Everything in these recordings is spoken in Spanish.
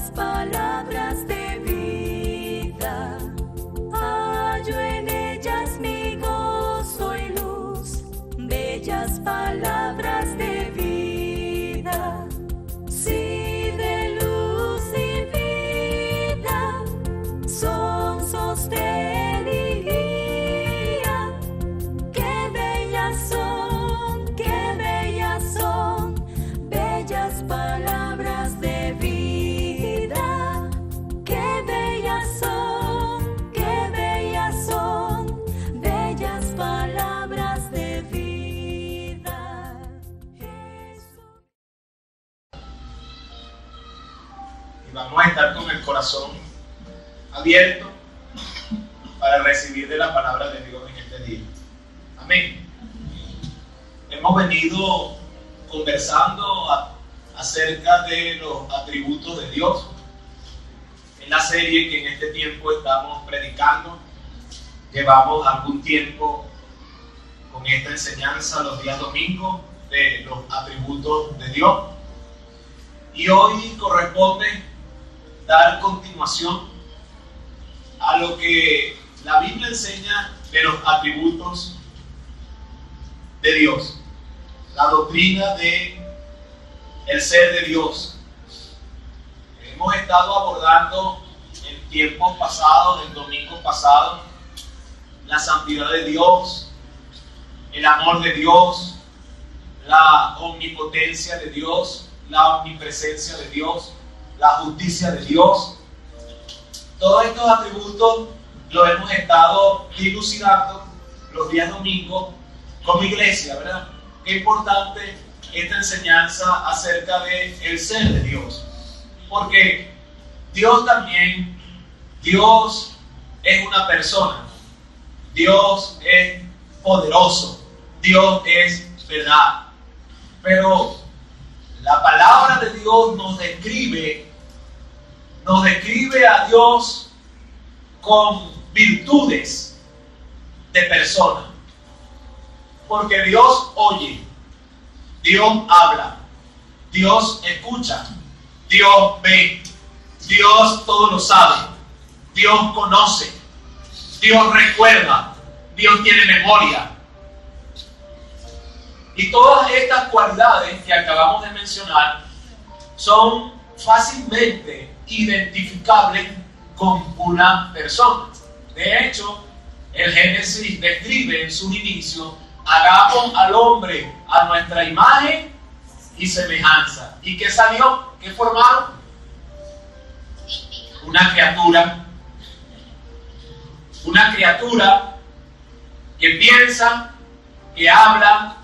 bellas palabras de vida. Hallo en ellas mi gozo y luz, bellas palabras de vida. Sí, de luz y vida, son sostén y guía. Qué bellas son, bellas palabras de vida. Qué bellas son, bellas palabras de vida. Y vamos a estar con el corazón abierto para recibir de la palabra de Dios en este día. Amén. Hemos venido conversando acerca de los atributos de Dios en la serie que en este tiempo estamos predicando. Llevamos algún tiempo con esta enseñanza los días domingos de los atributos de Dios, y hoy corresponde dar continuación a lo que la Biblia enseña de los atributos de Dios, la doctrina de el ser de Dios. Hemos estado abordando en tiempos pasados, el domingo pasado, la santidad de Dios, el amor de Dios, la omnipotencia de Dios, la omnipresencia de Dios, la justicia de Dios. Todos estos atributos los hemos estado dilucidando los días domingos como iglesia, ¿verdad? Qué importante esta enseñanza acerca de el ser de Dios, porque Dios es una persona, Dios es poderoso, Dios es verdad, pero la palabra de Dios nos describe a Dios con virtudes de persona, porque Dios oye, Dios habla, Dios escucha, Dios ve, Dios todo lo sabe, Dios conoce, Dios recuerda, Dios tiene memoria. Y todas estas cualidades que acabamos de mencionar son fácilmente identificables con una persona. De hecho, el Génesis describe en sus inicios: hagamos al hombre a nuestra imagen y semejanza. ¿Y qué salió? ¿Qué formaron? Una criatura. Una criatura que piensa, que habla,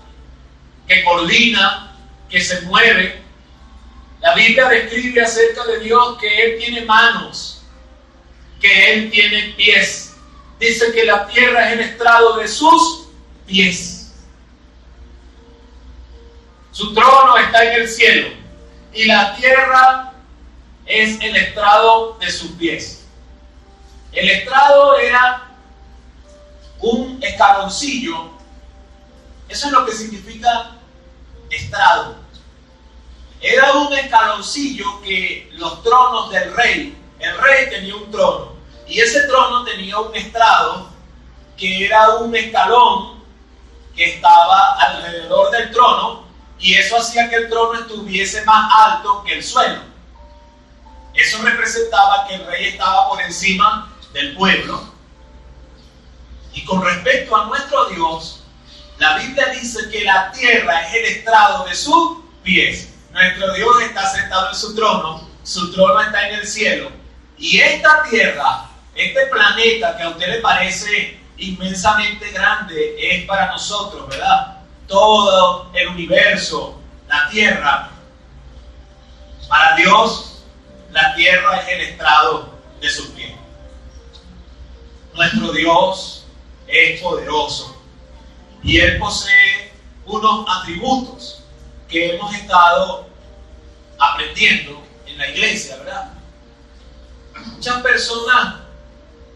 que coordina, que se mueve. La Biblia describe acerca de Dios que Él tiene manos, que Él tiene pies. Dice que la tierra es el estrado de sus pies. Su trono está en el cielo y la tierra es el estrado de sus pies. El estrado era un escaloncillo. Eso es lo que significa estrado. Era un escaloncillo que los tronos del rey, el rey tenía un trono, y ese trono tenía un estrado que era un escalón que estaba alrededor del trono, y eso hacía que el trono estuviese más alto que el suelo. Eso representaba que el rey estaba por encima del pueblo. Y con respecto a nuestro Dios, la Biblia dice que la tierra es el estrado de sus pies. Nuestro Dios está sentado en su trono está en el cielo. Y esta tierra, este planeta que a usted le parece inmensamente grande, es para nosotros, ¿verdad? Todo el universo, la tierra. Para Dios, la tierra es el estrado de sus pies. Nuestro Dios es poderoso y Él posee unos atributos que hemos estado aprendiendo en la iglesia, ¿verdad? Muchas personas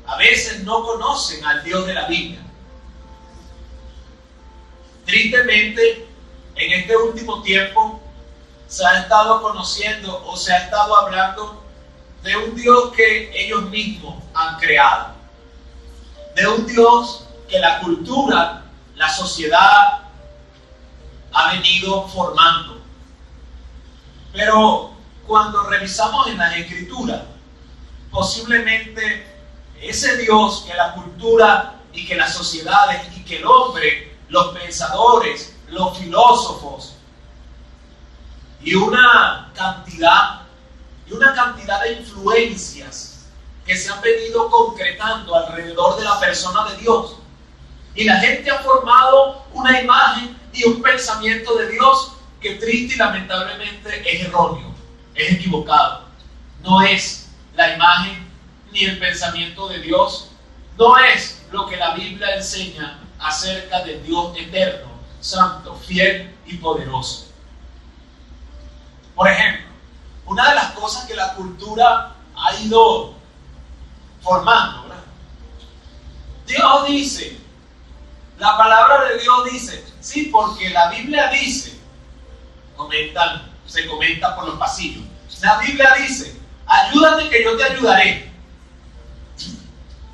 a veces no conocen al Dios de la Biblia. Tristemente, en este último tiempo se ha estado conociendo o se ha estado hablando de un Dios que ellos mismos han creado, de un Dios que la cultura, la sociedad ha venido formando. Pero cuando revisamos en las Escrituras, posiblemente ese Dios que la cultura y que las sociedades y que el hombre, los pensadores, los filósofos y una cantidad de influencias que se han venido concretando alrededor de la persona de Dios. Y la gente ha formado una imagen y un pensamiento de Dios que triste y lamentablemente es erróneo, es equivocado. No es la imagen ni el pensamiento de Dios, no es lo que la Biblia enseña acerca del Dios eterno, santo, fiel y poderoso. Por ejemplo, una de las cosas que la cultura ha ido formando, ¿verdad? Dios dice, la palabra de Dios dice, sí, porque la Biblia dice, se comenta por los pasillos, la Biblia dice, ayúdate que yo te ayudaré.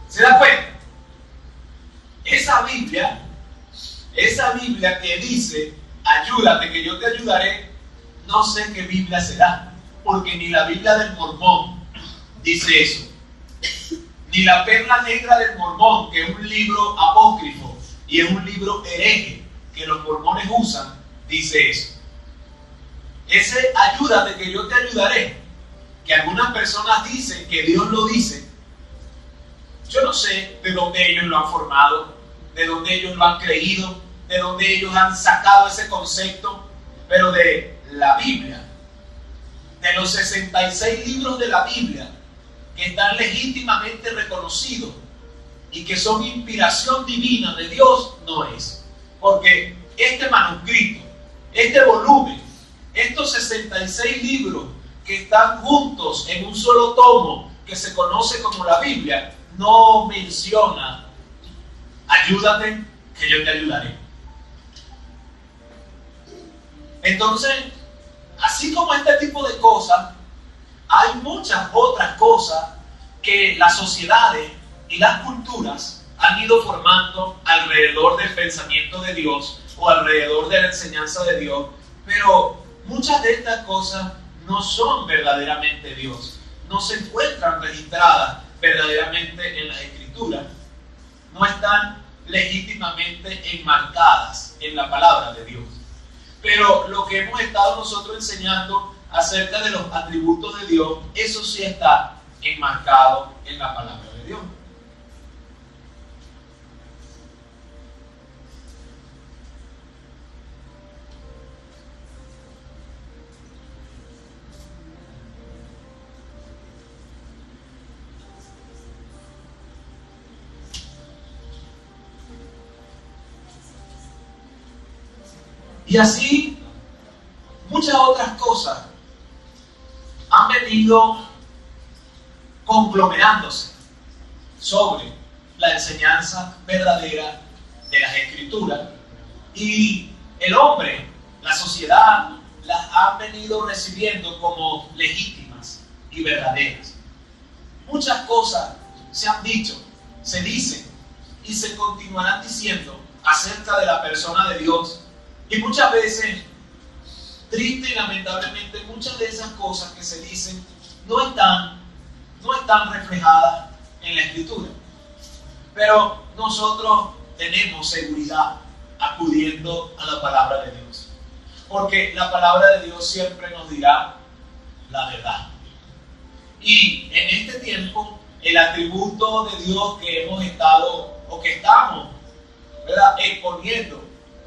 ¿Se da cuenta? Esa Biblia que dice, ayúdate que yo te ayudaré, no sé qué Biblia será, porque ni la Biblia del Mormón dice eso, ni la Perla Negra del Mormón, que es un libro apócrifo y es un libro hereje que los mormones usan, dice eso. Ese ayúdate que yo te ayudaré, que algunas personas dicen que Dios lo dice, yo no sé de dónde ellos lo han formado, de dónde ellos lo han creído, de dónde ellos han sacado ese concepto, pero de la Biblia, de los 66 libros de la Biblia que están legítimamente reconocidos y que son inspiración divina de Dios, no es. Porque este manuscrito, este volumen, estos 66 libros que están juntos en un solo tomo que se conoce como la Biblia, no menciona ayúdate que yo te ayudaré. Entonces, así como este tipo de cosas, hay muchas otras cosas que las sociedades y las culturas han ido formando alrededor del pensamiento de Dios o alrededor de la enseñanza de Dios, pero muchas de estas cosas no son verdaderamente Dios, no se encuentran registradas verdaderamente en las Escrituras, no están legítimamente enmarcadas en la palabra de Dios. Pero lo que hemos estado nosotros enseñando acerca de los atributos de Dios, eso sí está enmarcado en la palabra de Dios. Y así, muchas otras cosas han venido conglomerándose sobre la enseñanza verdadera de las Escrituras. Y el hombre, la sociedad, las han venido recibiendo como legítimas y verdaderas. Muchas cosas se han dicho, se dicen y se continuarán diciendo acerca de la persona de Dios. Y muchas veces, triste y lamentablemente, muchas de esas cosas que se dicen no están reflejadas en la Escritura. Pero nosotros tenemos seguridad acudiendo a la palabra de Dios. Porque la palabra de Dios siempre nos dirá la verdad. Y en este tiempo, el atributo de Dios que hemos estado o que estamos, ¿verdad?, exponiendo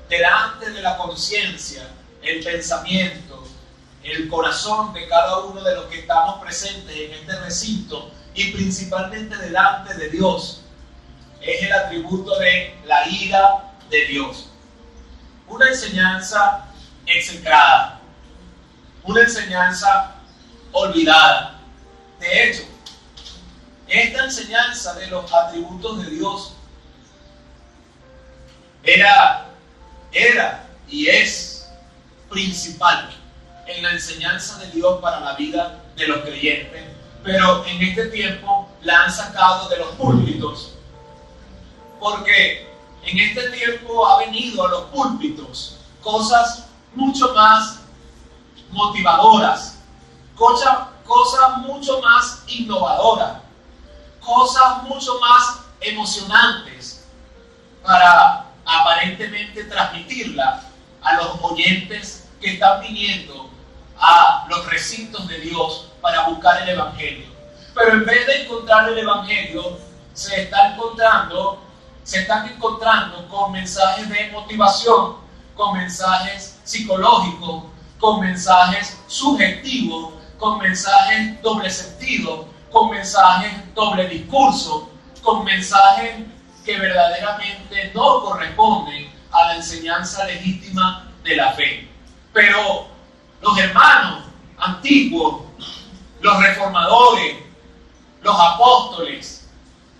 delante de la conciencia, el pensamiento, el corazón de cada uno de los que estamos presentes en este recinto y principalmente delante de Dios, es el atributo de la ira de Dios. Una enseñanza execrada, una enseñanza olvidada. De hecho, esta enseñanza de los atributos de Dios era y es principal en la enseñanza de Dios para la vida de los creyentes, pero en este tiempo la han sacado de los púlpitos, porque en este tiempo ha venido a los púlpitos cosas mucho más motivadoras, cosas mucho más innovadoras, cosas mucho más emocionantes para aparentemente transmitirla a los oyentes que están viniendo a los recintos de Dios para buscar el Evangelio. Pero en vez de encontrar el Evangelio, se están encontrando con mensajes de motivación, con mensajes psicológicos, con mensajes subjetivos, con mensajes doble sentido, con mensajes doble discurso, con mensajes que verdaderamente no corresponden a la enseñanza legítima de la fe. Pero los hermanos antiguos, los reformadores, los apóstoles,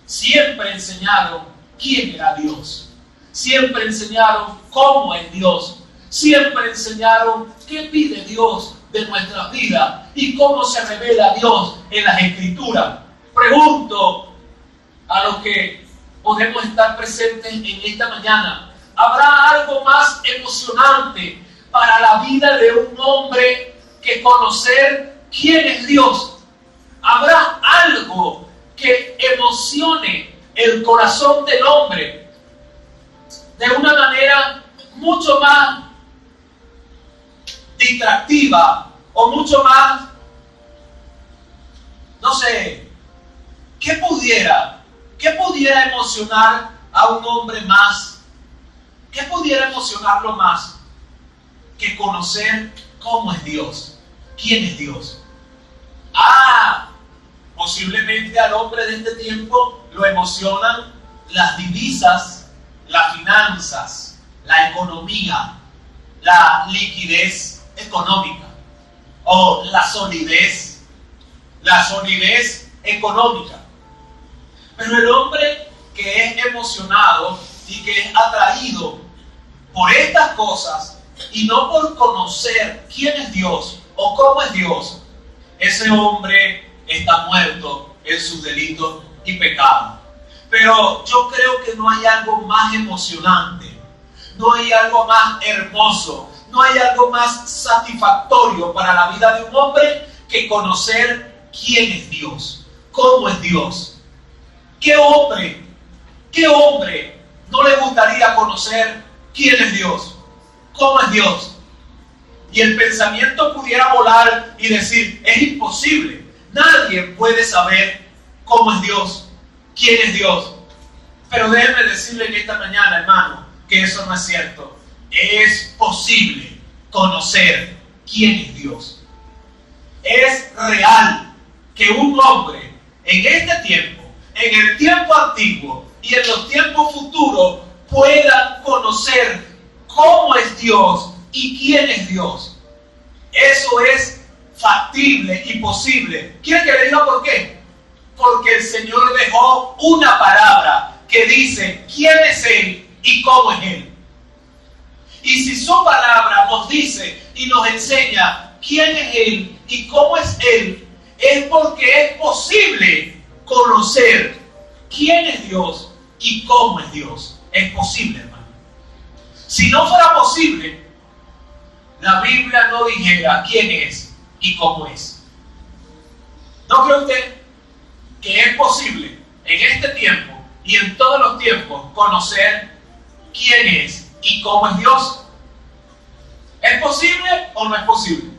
siempre enseñaron quién era Dios. Siempre enseñaron cómo es Dios. Siempre enseñaron qué pide Dios de nuestras vidas y cómo se revela Dios en las Escrituras. Pregunto a los que podemos estar presentes en esta mañana, ¿habrá algo más emocionante para la vida de un hombre que conocer quién es Dios? ¿Habrá algo que emocione el corazón del hombre de una manera mucho más distractiva o mucho más, no sé, ¿qué pudiera emocionar a un hombre más? ¿Qué pudiera emocionarlo más que conocer cómo es Dios? ¿Quién es Dios? Posiblemente al hombre de este tiempo lo emocionan las divisas, las finanzas, la economía, la liquidez económica o la solidez económica. Pero el hombre que es emocionado y que es atraído por estas cosas y no por conocer quién es Dios o cómo es Dios, ese hombre está muerto en sus delitos y pecados. Pero yo creo que no hay algo más emocionante, no hay algo más hermoso, no hay algo más satisfactorio para la vida de un hombre que conocer quién es Dios, cómo es Dios. ¿Qué hombre no le gustaría conocer quién es Dios, cómo es Dios? Y el pensamiento pudiera volar y decir, es imposible, nadie puede saber cómo es Dios, quién es Dios. Pero déjeme decirle en esta mañana, hermano, que eso no es cierto. Es posible conocer quién es Dios. Es real que un hombre en este tiempo, en el tiempo antiguo y en los tiempos futuros pueda conocer cómo es Dios y quién es Dios. Eso es factible y posible. ¿Quiere que le diga por qué? Porque el Señor dejó una palabra que dice quién es Él y cómo es Él. Y si su palabra nos dice y nos enseña quién es Él y cómo es Él, es porque es posible conocer quién es Dios y cómo es Dios. Es posible, hermano. Si no fuera posible, la Biblia no dijera quién es y cómo es. ¿No cree usted que es posible en este tiempo y en todos los tiempos conocer quién es y cómo es Dios? ¿Es posible o no es posible?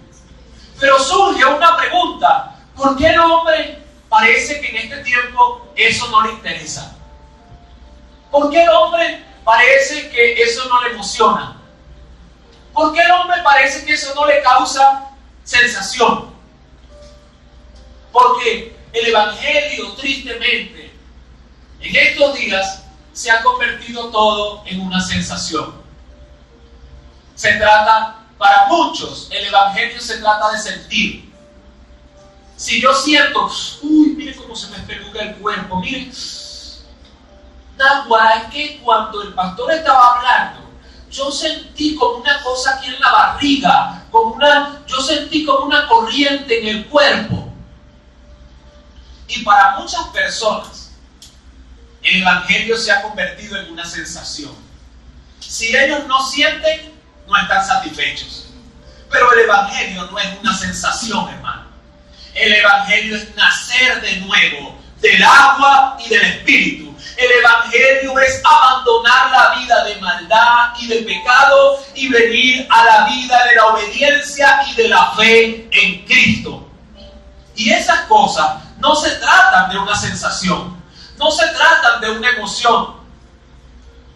Pero surge una pregunta: ¿por qué el hombre parece que en este tiempo eso no le interesa? ¿Por qué el hombre parece que eso no le emociona? ¿Por qué el hombre parece que eso no le causa sensación? Porque el Evangelio, tristemente, en estos días se ha convertido todo en una sensación. Se trata, para muchos, el Evangelio se trata de sentir. Si yo siento, mire cómo se me espeluca el cuerpo, mire, es que cuando el pastor estaba hablando, yo sentí como una cosa aquí en la barriga, yo sentí como una corriente en el cuerpo. Y para muchas personas, el Evangelio se ha convertido en una sensación. Si ellos no sienten, no están satisfechos. Pero el Evangelio no es una sensación, hermano. El Evangelio es nacer de nuevo del agua y del Espíritu. El Evangelio es abandonar la vida de maldad y de pecado y venir a la vida de la obediencia y de la fe en Cristo. Y esas cosas no se tratan de una sensación, no se tratan de una emoción,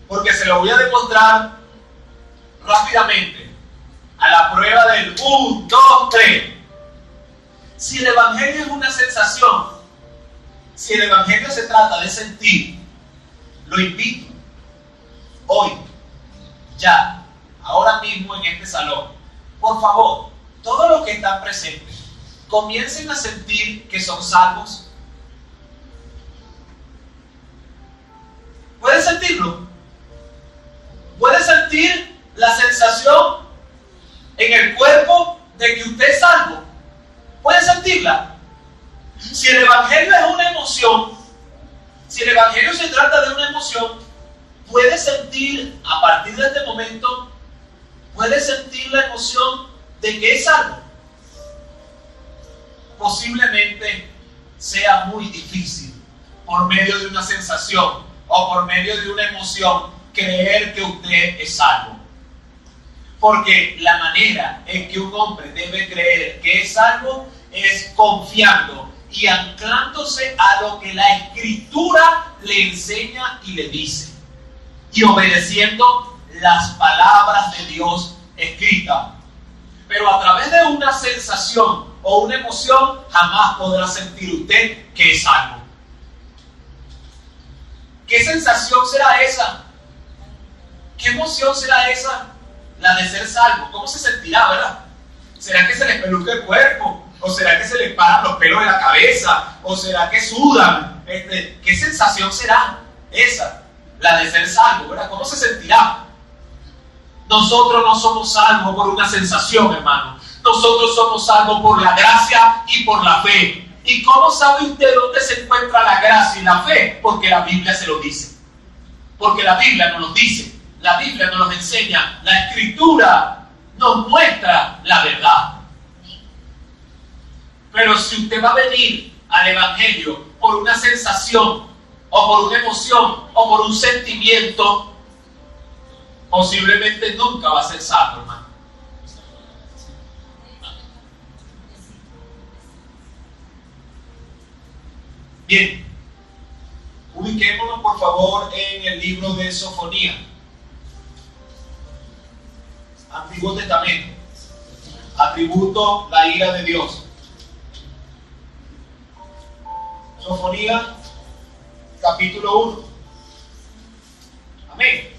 porque se lo voy a demostrar rápidamente a la prueba del 1, 2, 3. Si el Evangelio es una sensación, si el Evangelio se trata de sentir, lo invito hoy, ya, ahora mismo en este salón, por favor, todos los que están presentes, comiencen a sentir que son salvos. ¿Pueden sentirlo? ¿Pueden sentir la sensación en el cuerpo de que usted es salvo? ¿Pueden sentirla? Si el Evangelio es una emoción, si el Evangelio se trata de una emoción, ¿puede sentir a partir de este momento, puede sentir la emoción de que es salvo? Posiblemente sea muy difícil, por medio de una sensación o por medio de una emoción, creer que usted es salvo. Porque la manera en que un hombre debe creer que es salvo es confiando y anclándose a lo que la Escritura le enseña y le dice, y obedeciendo las palabras de Dios escritas. Pero a través de una sensación o una emoción jamás podrá sentir usted que es salvo. ¿Qué sensación será esa? ¿Qué emoción será esa? La de ser salvo. ¿Cómo se sentirá, verdad? ¿Será que se les peluca el cuerpo? ¿O será que se les paran los pelos de la cabeza? ¿O será que sudan? ¿Qué sensación será esa? La de ser salvo, ¿verdad? ¿Cómo se sentirá? Nosotros no somos salvos por una sensación, hermano. Nosotros somos salvos por la gracia y por la fe. ¿Y cómo sabe usted dónde se encuentra la gracia y la fe? Porque la Biblia se lo dice. Porque la Biblia nos lo dice. La Biblia nos lo enseña. La Escritura nos muestra la verdad. Pero si usted va a venir al Evangelio por una sensación, o por una emoción, o por un sentimiento, posiblemente nunca va a ser salvo, hermano. Bien, ubiquémonos por favor en el libro de Sofonía, Antiguo Testamento, atributo la ira de Dios. Sofonía, capítulo 1. Amén.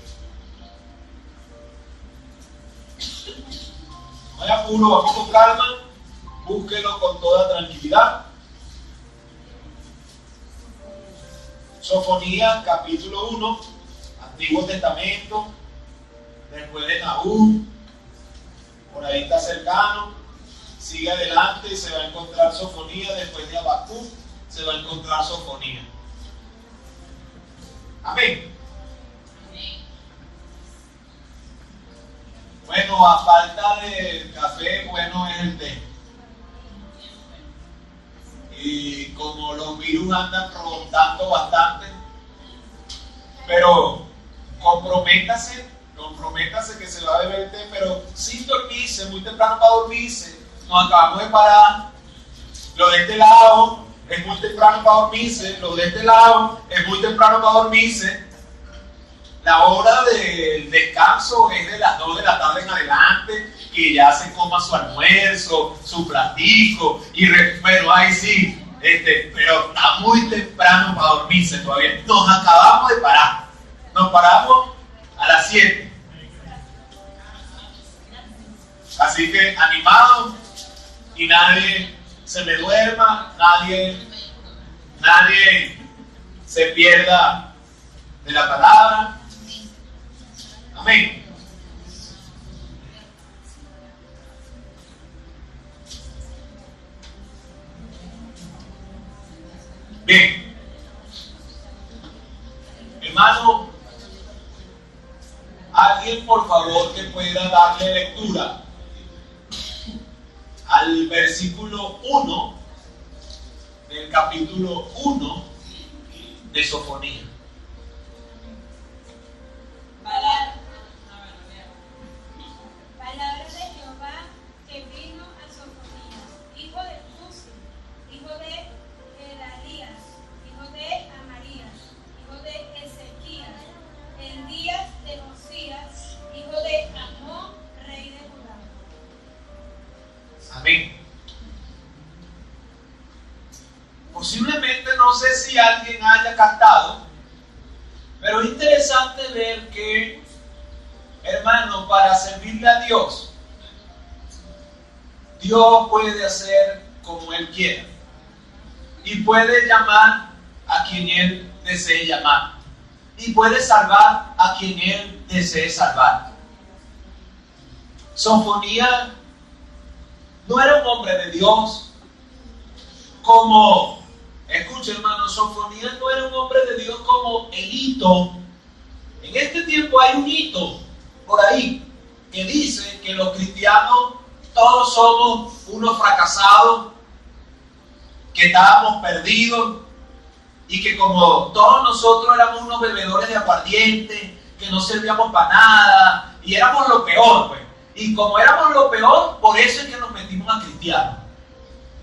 No hay apuro, vamos con calma, búsquelo con toda tranquilidad. Sofonía, capítulo 1, Antiguo Testamento, después de Nahum, por ahí está cercano, sigue adelante y se va a encontrar Sofonía, después de Habacuc se va a encontrar Sofonía. Amén. Bueno, a falta de café, bueno es el té. Y como los virus andan rondando bastante, pero comprométase que se va a beber el té, pero sin dormirse, muy temprano para dormirse. Nos acabamos de parar. Lo de este lado es muy temprano para dormirse, lo de este lado es muy temprano para dormirse. La hora del descanso es de las 2 de la tarde en adelante, que ya se coma su almuerzo, su platico, y bueno, ahí sí, pero está muy temprano para dormirse todavía. Nos acabamos de parar, nos paramos a las 7. Así que animado, y nadie se me duerma, nadie se pierda de la palabra. Amén. Hermano, alguien por favor que pueda darle lectura al versículo 1 del capítulo 1 de Sofonía. Palabra de Jehová que vino a Sofonías, hijo de Cusi, hijo de Gedalías, hijo de Amarías, hijo de Ezequías, en días de Josías, hijo de Amón, rey de Judá. Amén. Posiblemente no sé si alguien haya captado, pero es interesante ver que, hermano, para servirle a Dios, Dios puede hacer como Él quiera y puede llamar a quien Él desee llamar y puede salvar a quien Él desee salvar. Sofonía no era un hombre de Dios como, escucha hermano, Sofonía no era un hombre de Dios como el hito. En este tiempo hay un hito por ahí que dice que los cristianos todos somos unos fracasados, que estábamos perdidos y que como todos nosotros éramos unos bebedores de aguardiente, que no servíamos para nada y éramos lo peor, pues. Y como éramos lo peor, por eso es que nos metimos a cristianos.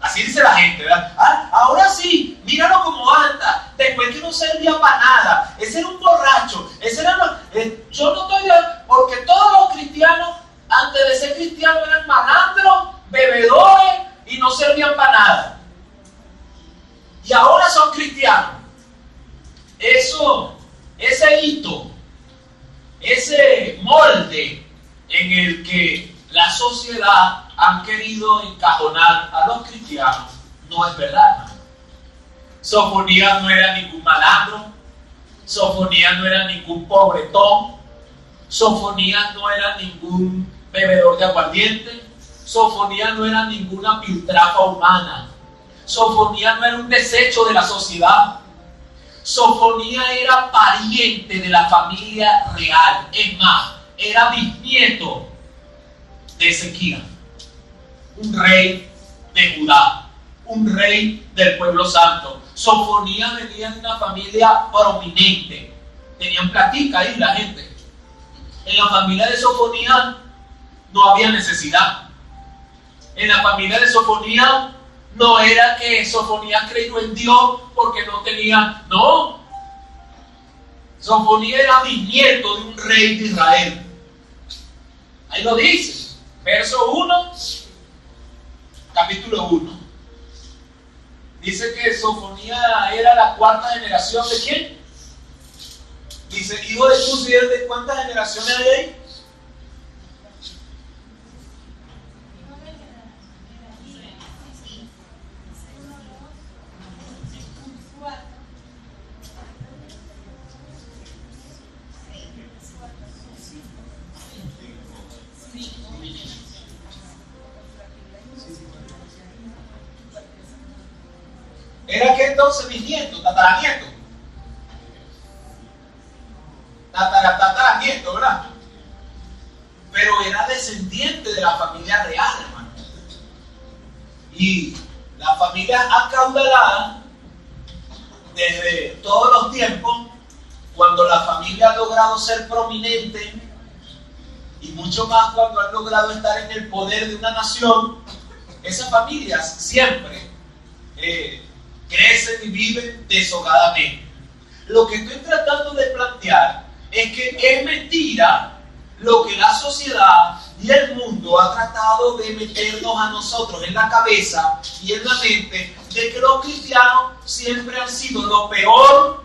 Así dice la gente, ¿verdad? Ah, ahora sí, míralo como anda. Después que no servía para nada. Ese era un borracho. Ese era, yo no estoy de... Porque todos los cristianos, antes de ser cristianos, eran malandros, bebedores y no servían para nada. Y ahora son cristianos. Eso, ese hito, ese molde en el que la sociedad han querido encajonar a los cristianos, no es verdad, hermano. Sofonía no era ningún malandro, Sofonía no era ningún pobretón, Sofonía no era ningún bebedor de aguardiente, Sofonía no era ninguna piltrafa humana, Sofonía no era un desecho de la sociedad, Sofonía era pariente de la familia real, es más, era bisnieto de Ezequías, un rey de Judá, un rey del pueblo santo. Sofonía venía de una familia prominente, tenían platica ahí la gente. En la familia de Sofonía no había necesidad. En la familia de Sofonía no era que Sofonía creyó en Dios porque no tenía, no. Sofonía era bisnieto de un rey de Israel. Ahí lo dice, verso 1, capítulo 1. Dice que Sofonía era la cuarta generación de ¿quién? Dice, hijo de Cusi, ¿de cuántas generaciones hay ahí? ¿Era que entonces bisnieto, tataranieto? Tataranieto, ¿verdad? Pero era descendiente de la familia real, hermano. Y la familia acaudalada, desde todos los tiempos, cuando la familia ha logrado ser prominente, y mucho más cuando han logrado estar en el poder de una nación, esas familias siempre crecen y viven deshogadamente. Lo que estoy tratando de plantear es que es mentira lo que la sociedad y el mundo ha tratado de meternos a nosotros en la cabeza y en la mente de que los cristianos siempre han sido lo peor,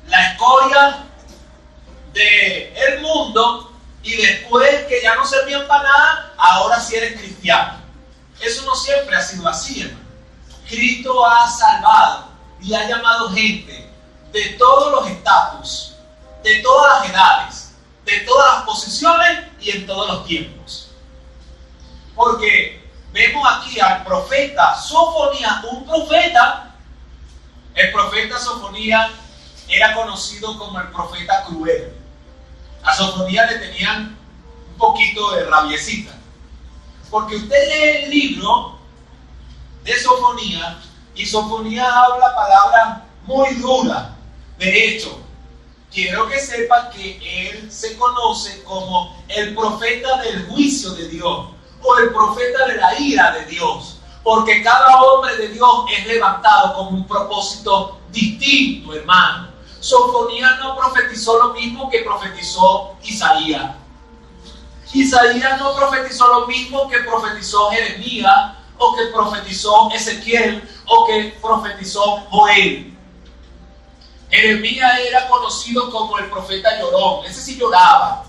la escoria del mundo, y después que ya no servían para nada, ahora sí eres cristiano. Eso no siempre ha sido así, hermano. Cristo ha salvado y ha llamado gente de todos los estatus, de todas las edades, de todas las posiciones y en todos los tiempos. Porque vemos aquí al profeta Sofonía, un profeta, el profeta Sofonía era conocido como el profeta cruel. A Sofonías le tenían un poquito de rabiecita. Porque usted lee el libro de Sofonías y Sofonías habla palabras muy duras. De hecho, quiero que sepan que él se conoce como el profeta del juicio de Dios o el profeta de la ira de Dios, porque cada hombre de Dios es levantado con un propósito distinto, hermano. Sofonías no profetizó lo mismo que profetizó Isaías. Isaías no profetizó lo mismo que profetizó Jeremías, o que profetizó Ezequiel, o que profetizó Joel. Jeremías era conocido como el profeta llorón. Ese sí lloraba,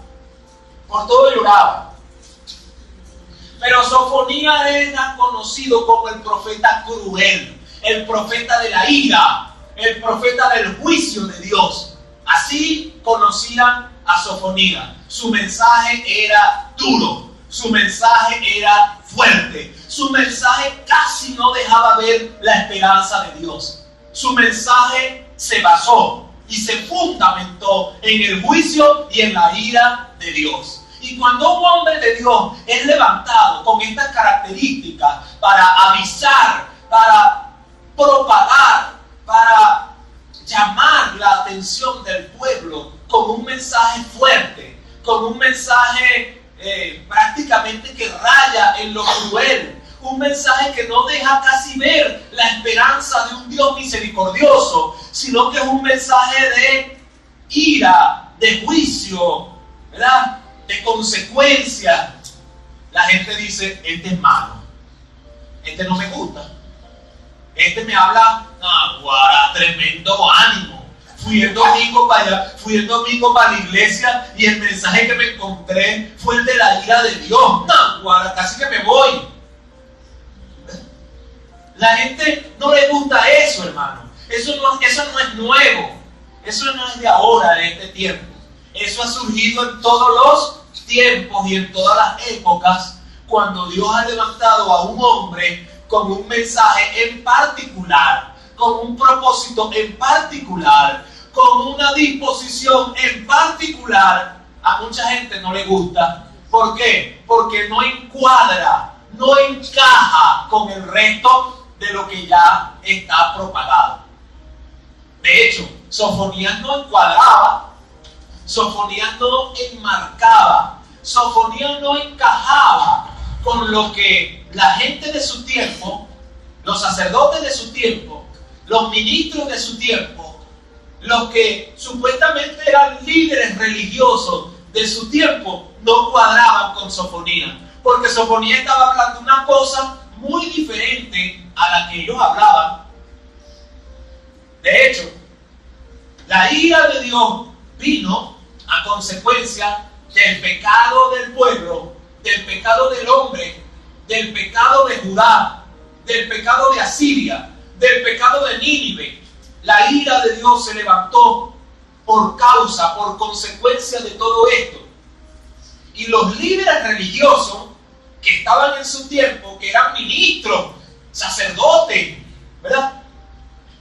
por todo lloraba. Pero Sofonías era conocido como el profeta cruel, el profeta de la ira, el profeta del juicio de Dios. Así conocían a Sofonías. Su mensaje era duro, su mensaje era fuerte, su mensaje casi no dejaba ver la esperanza de Dios. Su mensaje se basó y se fundamentó en el juicio y en la ira de Dios. Y cuando un hombre de Dios es levantado con estas características para avisar, para propagar, para llamar la atención del pueblo con un mensaje fuerte, con un mensaje prácticamente que raya en lo cruel, un mensaje que no deja casi ver la esperanza de un Dios misericordioso, sino que es un mensaje de ira, de juicio, ¿verdad?, de consecuencia. La gente dice: este es malo, este no me gusta, este me habla tremendo ánimo. Fui el domingo para allá, fui el domingo para la iglesia y el mensaje que me encontré fue el de la ira de Dios. Casi que me voy. La gente no le gusta eso, hermano. Eso no es nuevo. Eso no es de ahora, de este tiempo. Eso ha surgido en todos los tiempos y en todas las épocas, cuando Dios ha levantado a un hombre con un mensaje en particular, con un propósito en particular, con una disposición en particular. A mucha gente no le gusta. ¿Por qué? Porque no encuadra, no encaja con el resto de lo que ya está propagado. De hecho, Sofonías no encuadraba, Sofonías no enmarcaba, Sofonías no encajaba con lo que la gente de su tiempo, los sacerdotes de su tiempo, los ministros de su tiempo, los que supuestamente eran líderes religiosos de su tiempo, no cuadraban con Sofonías, porque Sofonías estaba hablando una cosa muy diferente a la que ellos hablaban. De hecho, la ira de Dios vino a consecuencia del pecado del pueblo, del pecado del hombre, del pecado de Judá, del pecado de Asiria, del pecado de Nínive. La ira de Dios se levantó por causa, por consecuencia de todo esto. Y los líderes religiosos que estaban en su tiempo, que eran ministros, sacerdotes, ¿verdad?,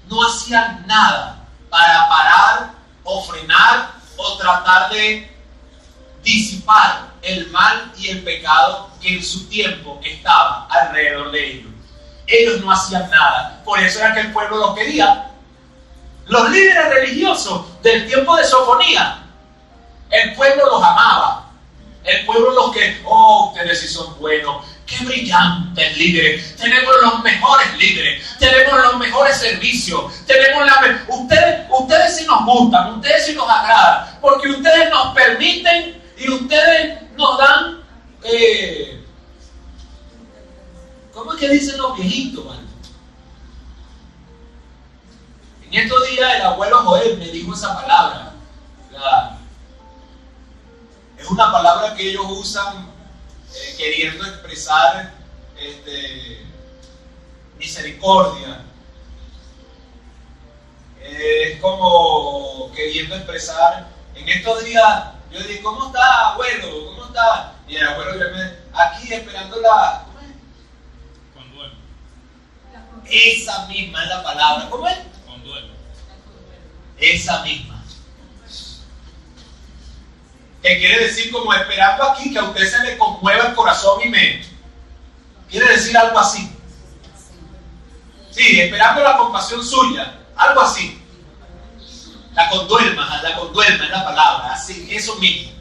no hacían nada para parar o frenar o tratar de disipar el mal y el pecado que en su tiempo estaba alrededor de ellos. Ellos no hacían nada. Por eso era que el pueblo los quería. Los líderes religiosos del tiempo de Sofonías, el pueblo los amaba. El pueblo los que, ustedes sí son buenos, qué brillantes líderes, tenemos los mejores líderes, tenemos los mejores servicios, tenemos ustedes sí nos gustan, ustedes sí nos agradan, porque ustedes nos permiten y ustedes nos dan, ¿cómo es que dicen los viejitos, man? En estos días el abuelo Joel me dijo esa palabra, es una palabra que ellos usan queriendo expresar misericordia. Es como queriendo expresar. En estos días yo le dije: ¿cómo está, abuelo? ¿Cómo está? Y el abuelo aquí esperando la... ¿cómo es? Conduelo. Esa misma es la palabra. ¿Cómo es? Conduelo. esa misma. ¿Qué quiere decir? Como esperando aquí que a usted se le conmueva el corazón y mente. Quiere decir algo así. Sí, esperando la compasión suya, algo así. La conduelma es la palabra, así, eso mismo.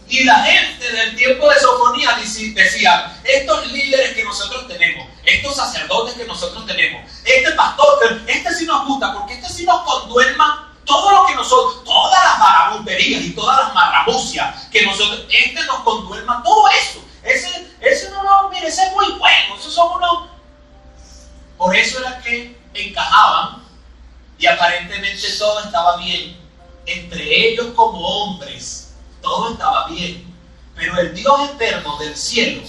Y la gente del tiempo de Sofonía decía, estos líderes que nosotros tenemos, estos sacerdotes que nosotros tenemos, este pastor, este sí nos gusta, porque este sí nos conduelma todo lo que nosotros, todas las marabunterías y todas las marrabucias que nosotros, este nos conduelma todo eso. Ese no, mire, ese es muy bueno, esos son unos. Por eso era que encajaban y aparentemente todo estaba bien. Entre ellos como hombres, todo estaba bien. Pero el Dios eterno del cielo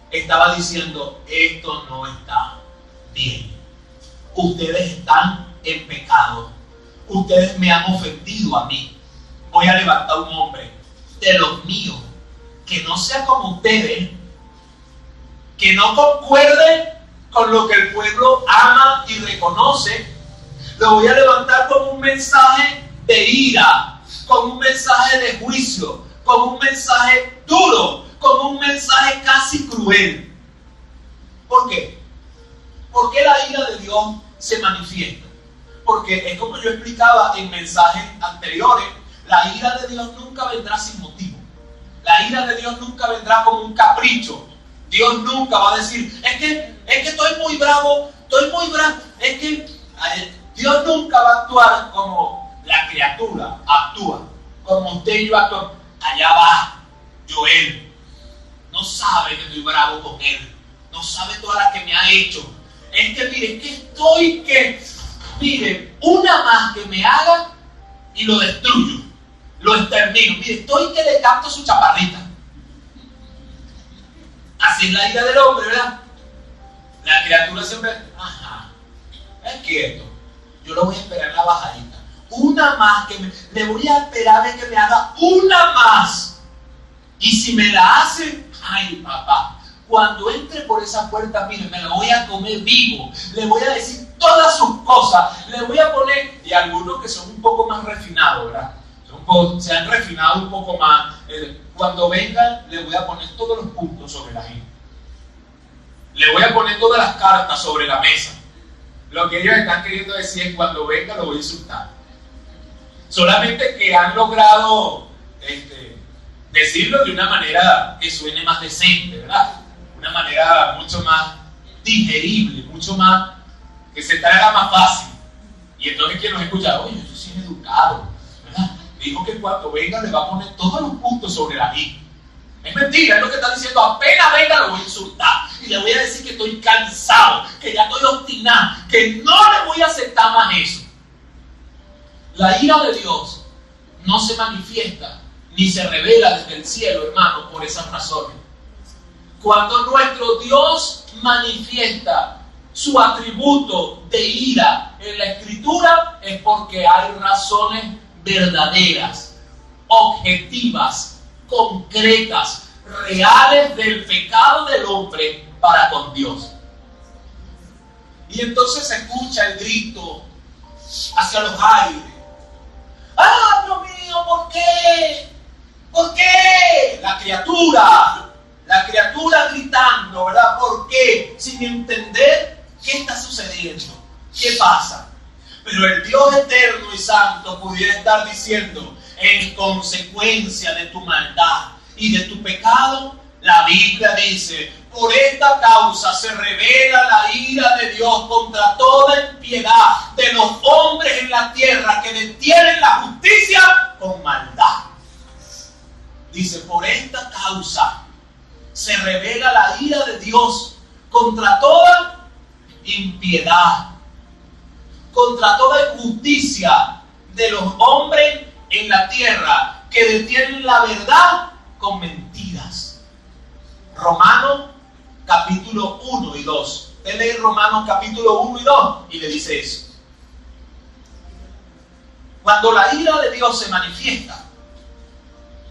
estaba diciendo, esto no está bien. Ustedes están en pecado. Ustedes me han ofendido a mí. Voy a levantar un hombre de los míos que no sea como ustedes, que no concuerde con lo que el pueblo ama y reconoce. Lo voy a levantar con un mensaje de ira, con un mensaje de juicio, con un mensaje duro, con un mensaje casi cruel. ¿Por qué? ¿Por qué la ira de Dios se manifiesta? Porque es como yo explicaba en mensajes anteriores, la ira de Dios nunca vendrá sin motivo. La ira de Dios nunca vendrá como un capricho. Dios nunca va a decir, es que estoy muy bravo, es que Dios nunca va a actuar como la criatura actúa, como usted y yo actuamos. Allá va Joel, no sabe que estoy bravo con él, no sabe todas las que me ha hecho. Es que mire, una más que me haga y lo destruyo, lo extermino. Mire, estoy que le capto su chaparrita. Así es la ira del hombre, ¿verdad? La criatura siempre, es quieto, yo lo voy a esperar en la bajadita. Una más, le voy a esperar de que me haga una más. Y si me la hace, ay papá, cuando entre por esa puerta, mire, me la voy a comer vivo. Le voy a decir todas sus cosas, le voy a poner, y algunos que son un poco más refinados, ¿verdad? Se han refinado un poco más. Cuando vengan, le voy a poner todos los puntos sobre la gente. Le voy a poner todas las cartas sobre la mesa. Lo que ellos están queriendo decir es, cuando venga lo voy a insultar. Solamente que han logrado decirlo de una manera que suene más decente, ¿verdad? Una manera mucho más digerible, mucho más, que se traga más fácil. Y entonces quien nos escucha, oye, yo soy educado, ¿verdad? Dijo que cuando venga le va a poner todos los puntos sobre la I. Es mentira, es lo que está diciendo. Apenas venga lo voy a insultar y le voy a decir que estoy cansado, que ya estoy obstinado, que no le voy a aceptar más eso. La ira de Dios no se manifiesta ni se revela desde el cielo, hermano, por esas razones. Cuando nuestro Dios manifiesta su atributo de ira en la Escritura, es porque hay razones verdaderas, objetivas, concretas, reales del pecado del hombre para con Dios. Y entonces se escucha el grito hacia los aires. ¡Ah, Dios mío! ¿Por qué? ¿Por qué? La criatura gritando, ¿verdad? ¿Por qué? Sin entender qué está sucediendo, qué pasa. Pero el Dios eterno y santo pudiera estar diciendo, en consecuencia de tu maldad y de tu pecado, la Biblia dice, por esta causa se revela la ira de Dios contra toda impiedad de los hombres en la tierra que detienen la justicia con maldad. Dice, por esta causa se revela la ira de Dios contra toda impiedad, contra toda injusticia de los hombres en la tierra que detienen la verdad con mentiras. Romanos capítulo 1 y 2. Usted lee Romanos capítulo 1 y 2 y le dice eso. Cuando la ira de Dios se manifiesta,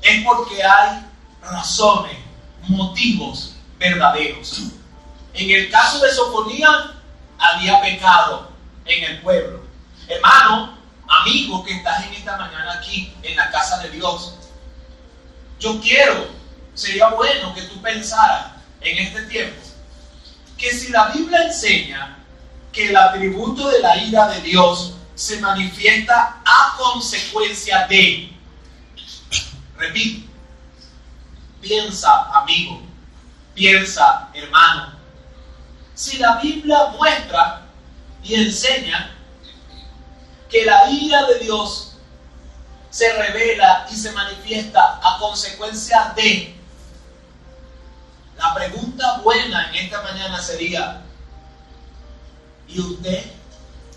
es porque hay razones, motivos verdaderos. En el caso de Sofonía, había pecado en el pueblo. Hermano, amigo que estás en esta mañana aquí en la casa de Dios, sería bueno que tú pensaras en este tiempo que si la Biblia enseña que el atributo de la ira de Dios se manifiesta a consecuencia de, repito, piensa amigo, piensa hermano, si la Biblia muestra y enseña que la ira de Dios se revela y se manifiesta a consecuencia de, la pregunta buena en esta mañana sería: ¿y usted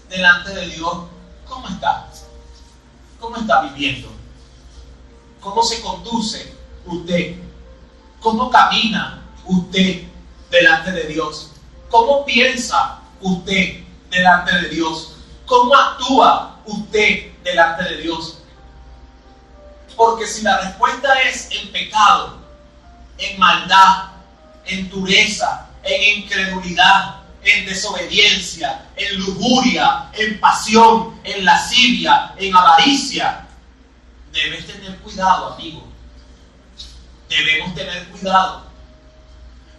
delante de Dios cómo está? ¿Cómo está viviendo? ¿Cómo se conduce usted? ¿Cómo camina usted delante de Dios? ¿Cómo piensa usted delante de Dios? ¿Cómo actúa usted delante de Dios? Porque si la respuesta es en pecado, en maldad, en dureza, en incredulidad, en desobediencia, en lujuria, en pasión, en lascivia, en avaricia, debes tener cuidado, amigo. Debemos tener cuidado,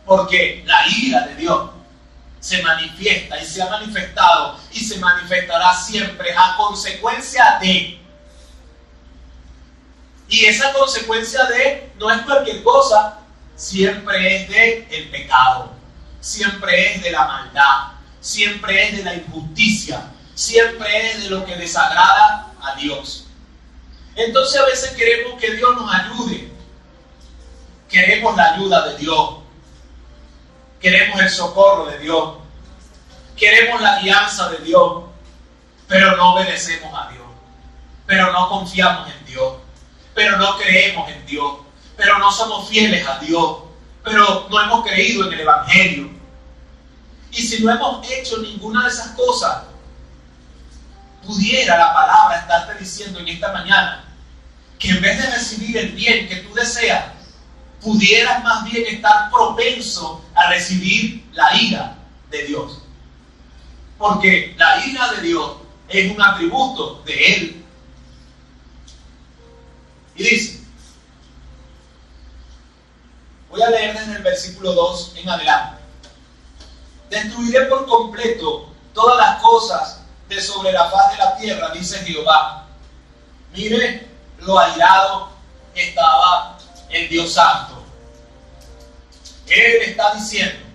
porque la ira de Dios se manifiesta y se ha manifestado y se manifestará siempre a consecuencia de. Y esa consecuencia de no es cualquier cosa, siempre es de el pecado, siempre es de la maldad, siempre es de la injusticia, siempre es de lo que desagrada a Dios. Entonces a veces queremos que Dios nos ayude, queremos la ayuda de Dios, queremos el socorro de Dios, queremos la guianza de Dios, pero no obedecemos a Dios, pero no confiamos en Dios, pero no creemos en Dios, pero no somos fieles a Dios, pero no hemos creído en el Evangelio. Y si no hemos hecho ninguna de esas cosas, pudiera la palabra estarte diciendo en esta mañana que en vez de recibir el bien que tú deseas, pudieras más bien estar propenso a recibir la ira de Dios. Porque la ira de Dios es un atributo de Él. Y dice, voy a leer desde el versículo 2 en adelante. Destruiré por completo todas las cosas de sobre la faz de la tierra, dice Jehová. Mire lo airado que estaba el Dios Santo. Él está diciendo,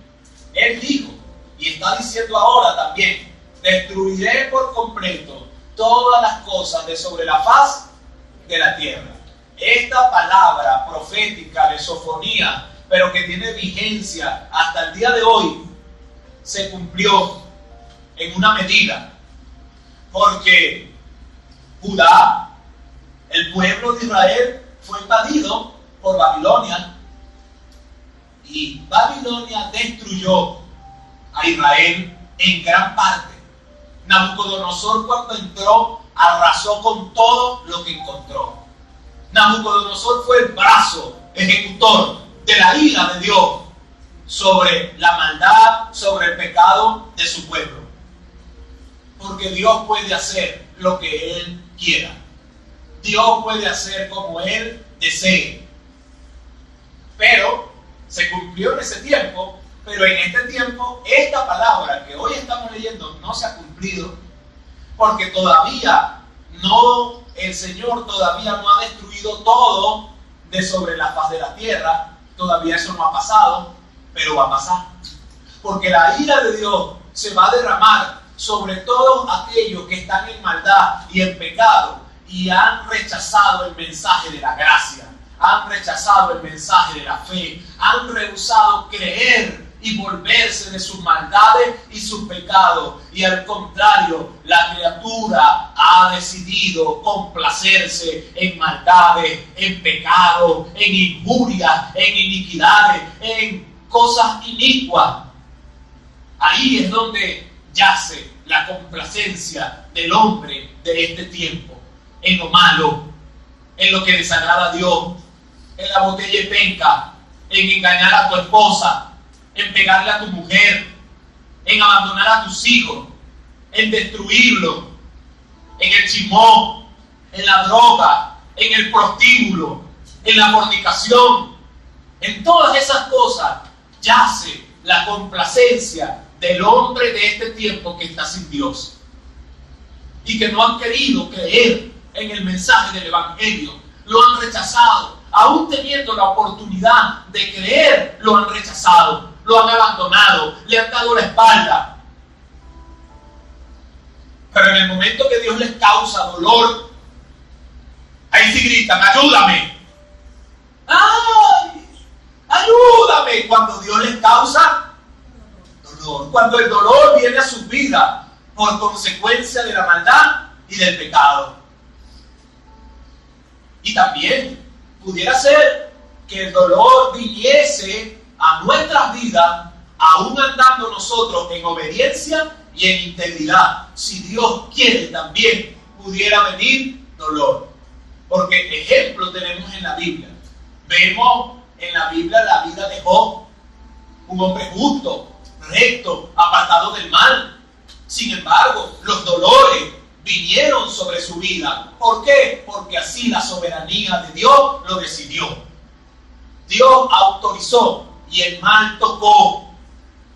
Él dijo, y está diciendo ahora también, destruiré por completo todas las cosas de sobre la faz de la tierra. Esta palabra profética de Sofonía, pero que tiene vigencia hasta el día de hoy, se cumplió en una medida, porque Judá, el pueblo de Israel, fue invadido por Babilonia, y Babilonia destruyó a Israel en gran parte. Nabucodonosor, cuando entró, arrasó con todo lo que encontró. Nabucodonosor fue el brazo ejecutor de la ira de Dios sobre la maldad, sobre el pecado de su pueblo. Porque Dios puede hacer lo que Él quiera. Dios puede hacer como Él desee. Pero se cumplió en ese tiempo, pero en este tiempo esta palabra que hoy estamos leyendo no se ha cumplido, porque todavía no, el Señor todavía no ha destruido todo de sobre la faz de la tierra. Todavía eso no ha pasado, pero va a pasar, porque la ira de Dios se va a derramar sobre todos aquellos que están en maldad y en pecado y han rechazado el mensaje de la gracia, han rechazado el mensaje de la fe, han rehusado creer y volverse de sus maldades y sus pecados, y al contrario, la criatura ha decidido complacerse en maldades, en pecados, en injurias, en iniquidades, en cosas inicuas. Ahí es donde yace la complacencia del hombre de este tiempo, en lo malo, en lo que desagrada a Dios, en la botella y penca, en engañar a tu esposa, en pegarle a tu mujer, en abandonar a tus hijos, en destruirlo, en el chismón, en la droga, en el prostíbulo, en la fornicación. En todas esas cosas yace la complacencia del hombre de este tiempo que está sin Dios y que no han querido creer en el mensaje del Evangelio. Lo han rechazado. Aún teniendo la oportunidad de creer, lo han rechazado, lo han abandonado, le han dado la espalda. Pero en el momento que Dios les causa dolor, ahí sí gritan: ayúdame. ¡Ay! ¡Ayúdame! Cuando Dios les causa dolor, cuando el dolor viene a su vida por consecuencia de la maldad y del pecado. Y también pudiera ser que el dolor viniese a nuestras vidas aún andando nosotros en obediencia y en integridad. Si Dios quiere, también pudiera venir dolor. Porque ejemplo tenemos en la Biblia. Vemos en la Biblia la vida de Job, un hombre justo, recto, apartado del mal. Sin embargo, los dolores vinieron sobre su vida. ¿Por qué? Porque así la soberanía de Dios lo decidió. Dios autorizó y el mal tocó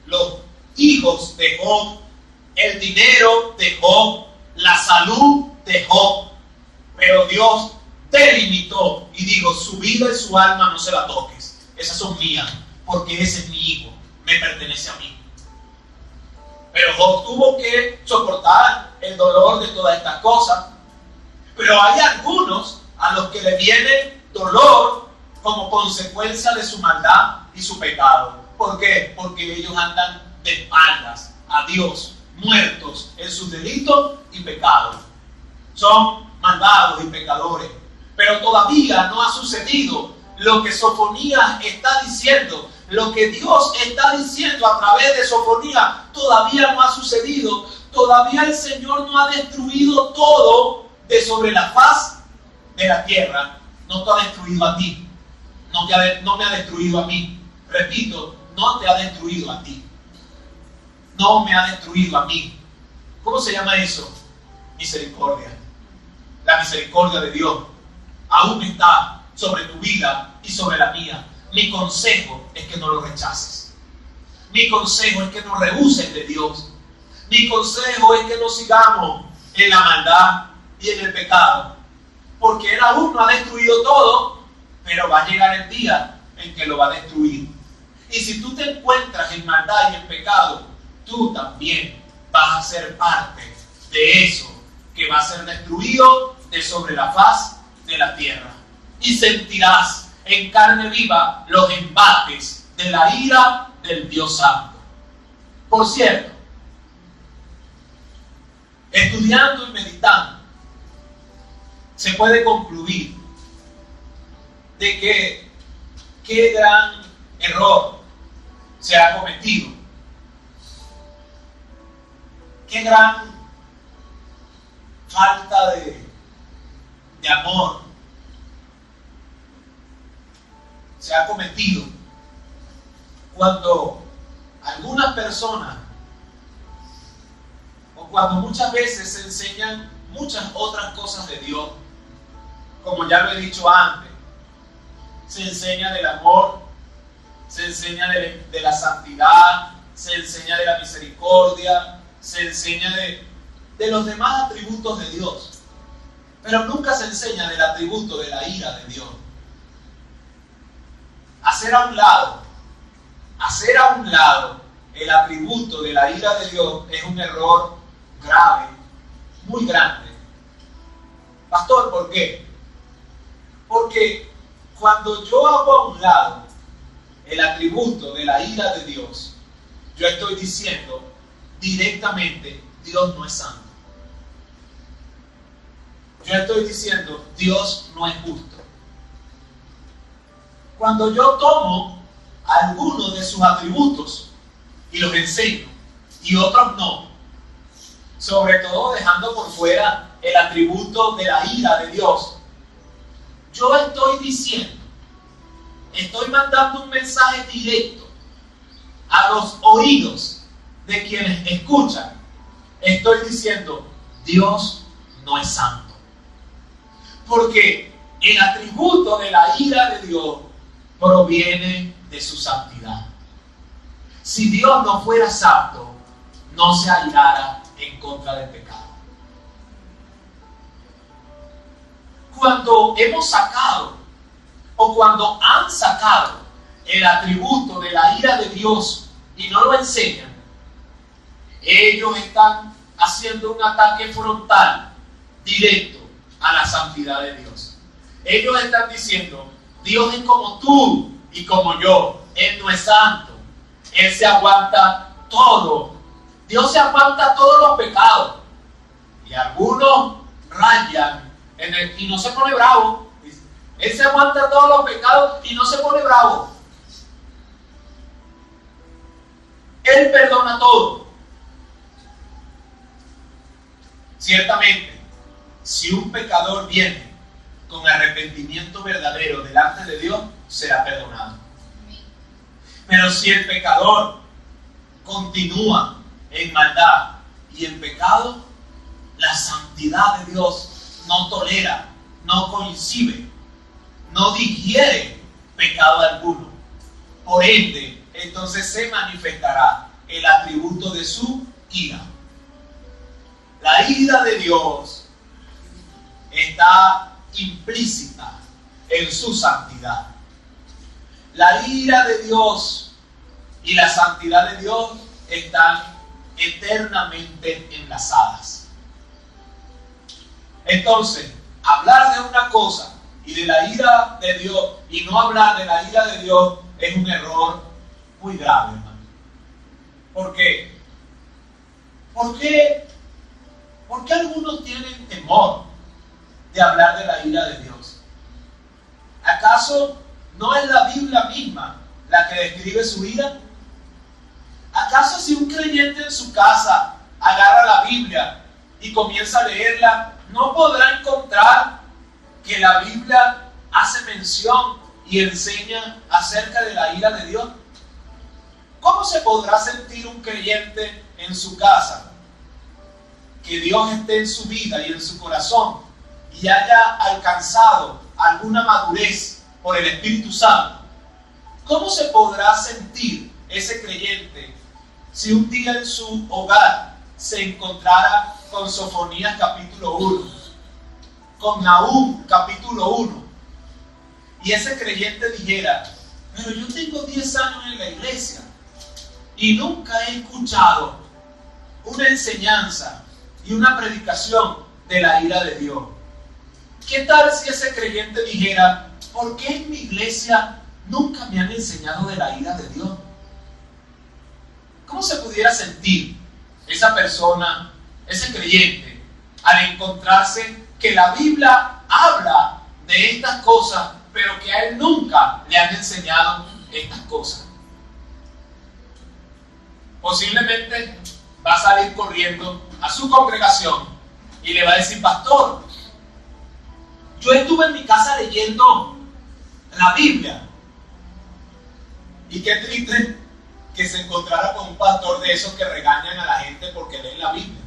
los hijos de Job, el dinero de Job, la salud de Job. Pero Dios delimitó y dijo: su vida y su alma no se la toques. Esas son mías, porque ese es mi hijo, me pertenece a mí. Pero Job tuvo que soportar el dolor de todas estas cosas. Pero hay algunos a los que le viene dolor como consecuencia de su maldad y su pecado. ¿Por qué? Porque ellos andan de espaldas a Dios, muertos en sus delitos y pecados. Son malvados y pecadores. Pero todavía no ha sucedido lo que Sofonías está diciendo. Lo que Dios está diciendo a través de Sofonías todavía no ha sucedido. Todavía el Señor no ha destruido todo de sobre la faz de la tierra. No te ha destruido a ti. No me ha destruido a mí. Repito, no te ha destruido a ti. No me ha destruido a mí. ¿Cómo se llama eso? Misericordia. La misericordia de Dios aún está sobre tu vida y sobre la mía. Mi consejo es que no lo rechaces. Mi consejo es que no rehuses de Dios. Mi consejo es que no sigamos en la maldad y en el pecado. Porque Él aún no ha destruido todo, pero va a llegar el día en que lo va a destruir. Y si tú te encuentras en maldad y en pecado, tú también vas a ser parte de eso que va a ser destruido de sobre la faz de la tierra. Y sentirás en carne viva los embates de la ira del Dios Santo. Por cierto, estudiando y meditando, se puede concluir de que qué gran error se ha cometido. Qué gran falta de amor se ha cometido cuando algunas personas o cuando muchas veces se enseñan muchas otras cosas de Dios, como ya lo he dicho antes. Se enseña del amor, se enseña de la santidad, se enseña de la misericordia, se enseña de los demás atributos de Dios, pero nunca se enseña del atributo de la ira de Dios. Hacer a un lado el atributo de la ira de Dios es un error grave, muy grande. Pastor, ¿por qué? Porque cuando yo hago a un lado el atributo de la ira de Dios, yo estoy diciendo directamente: Dios no es santo. Yo estoy diciendo: Dios no es justo. Cuando yo tomo algunos de sus atributos y los enseño y otros no, sobre todo dejando por fuera el atributo de la ira de Dios, yo estoy diciendo, estoy mandando un mensaje directo a los oídos de quienes escuchan. Estoy diciendo: Dios no es santo. Porque el atributo de la ira de Dios proviene de su santidad. Si Dios no fuera santo, no se airara en contra del pecado. Cuando hemos sacado, o cuando han sacado el atributo de la ira de Dios y no lo enseñan, ellos están haciendo un ataque frontal, directo, a la santidad de Dios. Ellos están diciendo, Dios es como tú y como yo. Él no es santo. Él se aguanta todo. Dios se aguanta todos los pecados. Y algunos rayan y no se pone bravo. Él se aguanta todos los pecados y no se pone bravo. Él perdona todo. Ciertamente, si un pecador viene con arrepentimiento verdadero delante de Dios, será perdonado. Pero si el pecador continúa en maldad y en pecado, la santidad de Dios no tolera, no concibe, no digiere pecado alguno. Por ende, entonces se manifestará el atributo de su ira. La ira de Dios está implícita en su santidad. La ira de Dios y la santidad de Dios están eternamente enlazadas. Entonces, hablar de una cosa y de la ira de Dios y no hablar de la ira de Dios es un error muy grave, hermano. ¿Por qué? ¿Por qué algunos tienen temor de hablar de la ira de Dios? ¿Acaso no es la Biblia misma la que describe su ira? ¿Acaso si un creyente en su casa agarra la Biblia y comienza a leerla, no podrá encontrar que la Biblia hace mención y enseña acerca de la ira de Dios? ¿Cómo se podrá sentir un creyente en su casa que Dios esté en su vida y en su corazón y haya alcanzado alguna madurez por el Espíritu Santo? ¿Cómo se podrá sentir ese creyente si un día en su hogar se encontrara con Sofonías capítulo 1, con Nahum capítulo 1, y ese creyente dijera, pero yo tengo 10 años en la iglesia y nunca he escuchado una enseñanza y una predicación de la ira de Dios? ¿Qué tal si ese creyente dijera, ¿por qué en mi iglesia nunca me han enseñado de la ira de Dios? ¿Cómo se pudiera sentir esa persona, ese creyente, al encontrarse que la Biblia habla de estas cosas, pero que a él nunca le han enseñado estas cosas? Posiblemente va a salir corriendo a su congregación y le va a decir, pastor, yo estuve en mi casa leyendo la Biblia. Y qué triste que se encontrara con un pastor de esos que regañan a la gente porque leen la Biblia.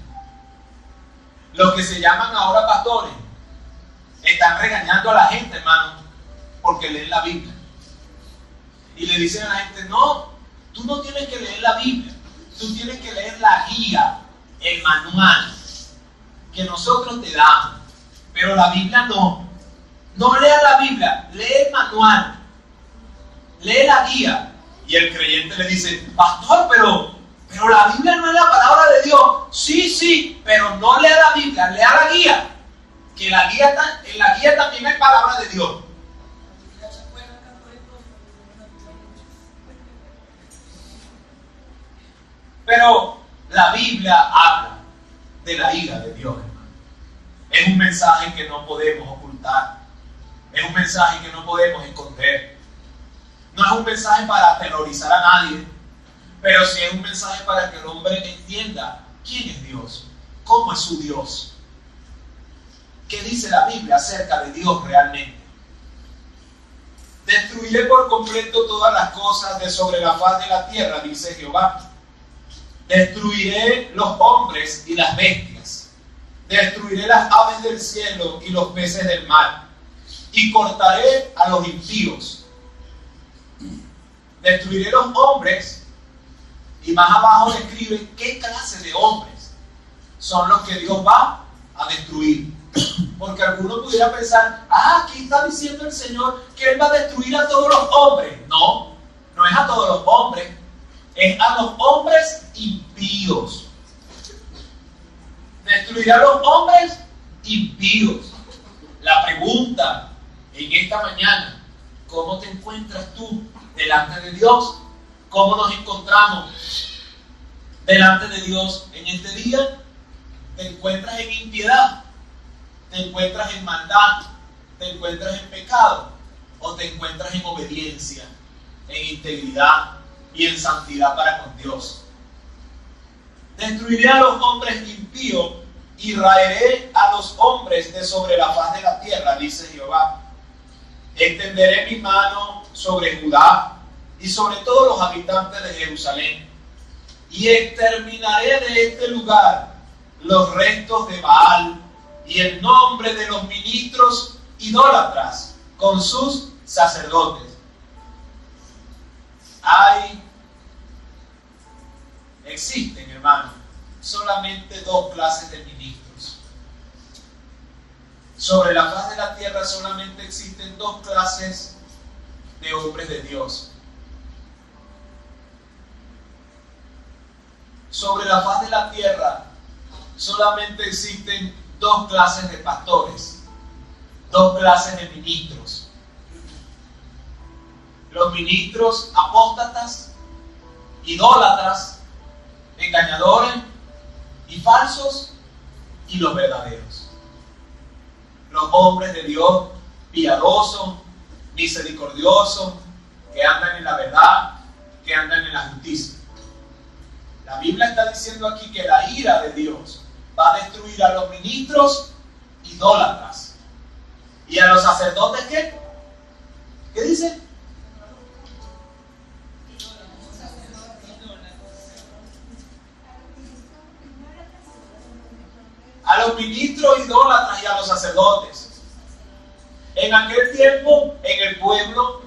Los que se llaman ahora pastores están regañando a la gente, hermano, porque leen la Biblia. Y le dicen a la gente, no, tú no tienes que leer la Biblia, tú tienes que leer la guía, el manual que nosotros te damos. Pero la Biblia no. No lea la Biblia, lee el manual, lee la guía. Y el creyente le dice, pastor, pero la Biblia no es la palabra de Dios. Sí, pero no lea la Biblia, lea la guía. Que en la guía también hay palabra de Dios. Pero la Biblia habla de la ira de Dios, hermano. Es un mensaje que no podemos ocultar. Es un mensaje que no podemos esconder. No es un mensaje para aterrorizar a nadie, pero sí es un mensaje para que el hombre entienda quién es Dios, cómo es su Dios, qué dice la Biblia acerca de Dios realmente. Destruiré por completo todas las cosas de sobre la faz de la tierra, dice Jehová. Destruiré los hombres y las bestias, Destruiré las aves del cielo y los peces del mar, y cortaré a los impíos. Destruiré los hombres, y más abajo describe qué clase de hombres son los que Dios va a destruir. Porque alguno pudiera pensar, aquí está diciendo el Señor que Él va a destruir a todos los hombres. No, no es a todos los hombres, es a los hombres impíos. Destruirá a los hombres impíos. La pregunta en esta mañana, ¿cómo te encuentras tú delante de Dios? ¿Cómo nos encontramos delante de Dios en este día? ¿Te encuentras en impiedad? ¿Te encuentras en maldad? ¿Te encuentras en pecado? ¿O te encuentras en obediencia, en integridad y en santidad para con Dios? Destruiré a los hombres impíos y raeré a los hombres de sobre la faz de la tierra, dice Jehová. Extenderé mi mano sobre Judá y sobre todos los habitantes de Jerusalén, y exterminaré de este lugar los restos de Baal y el nombre de los ministros idólatras con sus sacerdotes. Existen, hermanos, solamente dos clases de ministros. Sobre la faz de la tierra solamente existen dos clases de hombres de Dios. Sobre la faz de la tierra solamente existen dos clases de pastores, dos clases de ministros. Los ministros apóstatas, idólatras, engañadores y falsos, y los verdaderos. Los hombres de Dios piadosos, misericordiosos, que andan en la verdad, que andan en la justicia. La Biblia está diciendo aquí que la ira de Dios va a destruir a los ministros idólatras. ¿Y a los sacerdotes qué? ¿Qué dice? A los ministros idólatras y a los sacerdotes. En aquel tiempo, en el pueblo,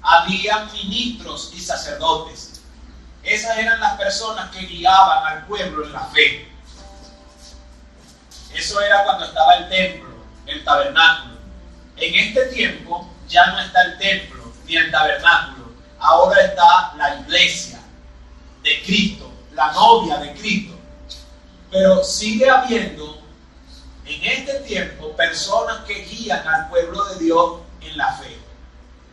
había ministros y sacerdotes. Esas eran las personas que guiaban al pueblo en la fe. Eso era cuando estaba el templo, el tabernáculo. En este tiempo ya no está el templo ni el tabernáculo. Ahora está la iglesia de Cristo, la novia de Cristo. Pero sigue habiendo en este tiempo personas que guían al pueblo de Dios en la fe.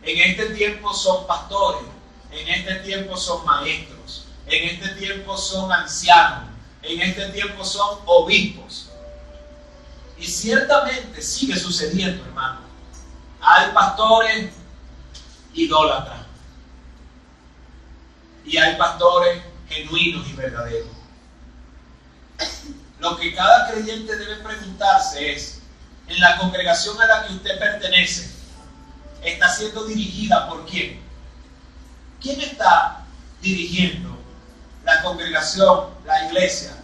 En este tiempo son pastores, en este tiempo son maestros, en este tiempo son ancianos, en este tiempo son obispos. Y ciertamente sigue sucediendo, hermano. Hay pastores idólatras y hay pastores genuinos y verdaderos. Lo que cada creyente debe preguntarse es, en la congregación a la que usted pertenece, ¿está siendo dirigida por quién? ¿Quién está dirigiendo la congregación, la iglesia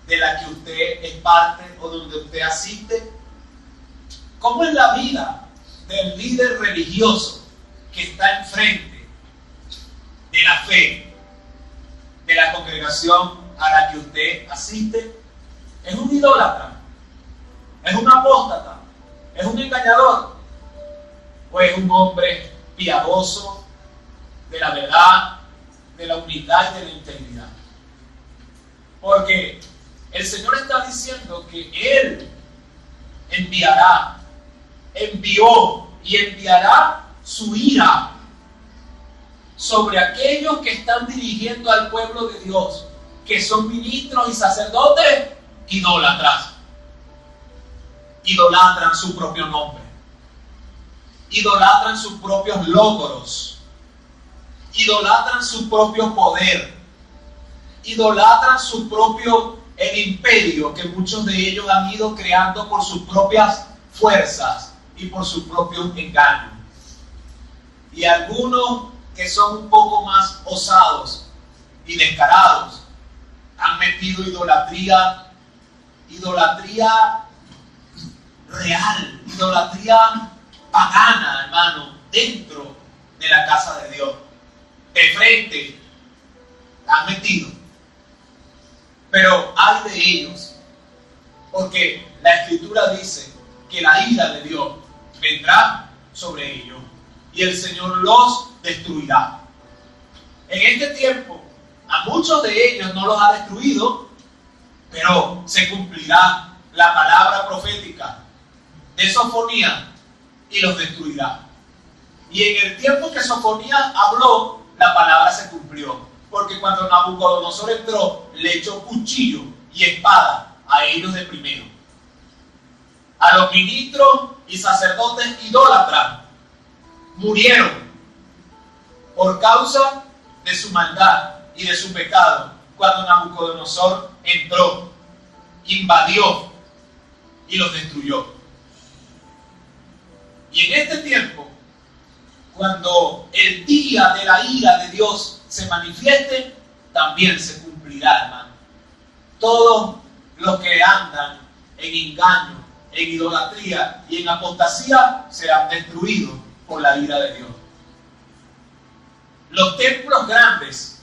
de la que usted es parte o donde usted asiste? ¿Cómo es la vida del líder religioso que está enfrente de la fe de la congregación a la que usted asiste? ¿Es un idólatra? ¿Es un apóstata? ¿Es un engañador? ¿O es un hombre piadoso, de la verdad, de la humildad y de la integridad? Porque el Señor está diciendo que Él envió y enviará su ira sobre aquellos que están dirigiendo al pueblo de Dios, que son ministros y sacerdotes idólatras. Idolatran su propio nombre, idolatran sus propios logros, idolatran su propio poder, idolatran su propio imperio que muchos de ellos han ido creando por sus propias fuerzas y por sus propios engaños. Y algunos que son un poco más osados y descarados han metido idolatría idolatría real, idolatría pagana, hermano, dentro de la casa de Dios. De frente han metido. Pero hay de ellos, porque la Escritura dice que la ira de Dios vendrá sobre ellos y el Señor los destruirá. En este tiempo, a muchos de ellos no los ha destruido, pero se cumplirá la palabra profética de Sofonías y los destruirá. Y en el tiempo que Sofonías habló, la palabra se cumplió. Porque cuando Nabucodonosor entró, le echó cuchillo y espada a ellos de primero. A los ministros y sacerdotes idólatras murieron por causa de su maldad y de su pecado. Cuando Nabucodonosor entró, invadió y los destruyó. Y en este tiempo, cuando el día de la ira de Dios se manifieste, también se cumplirá, hermano. Todos los que andan en engaño, en idolatría y en apostasía serán destruidos por la ira de Dios. Los templos grandes,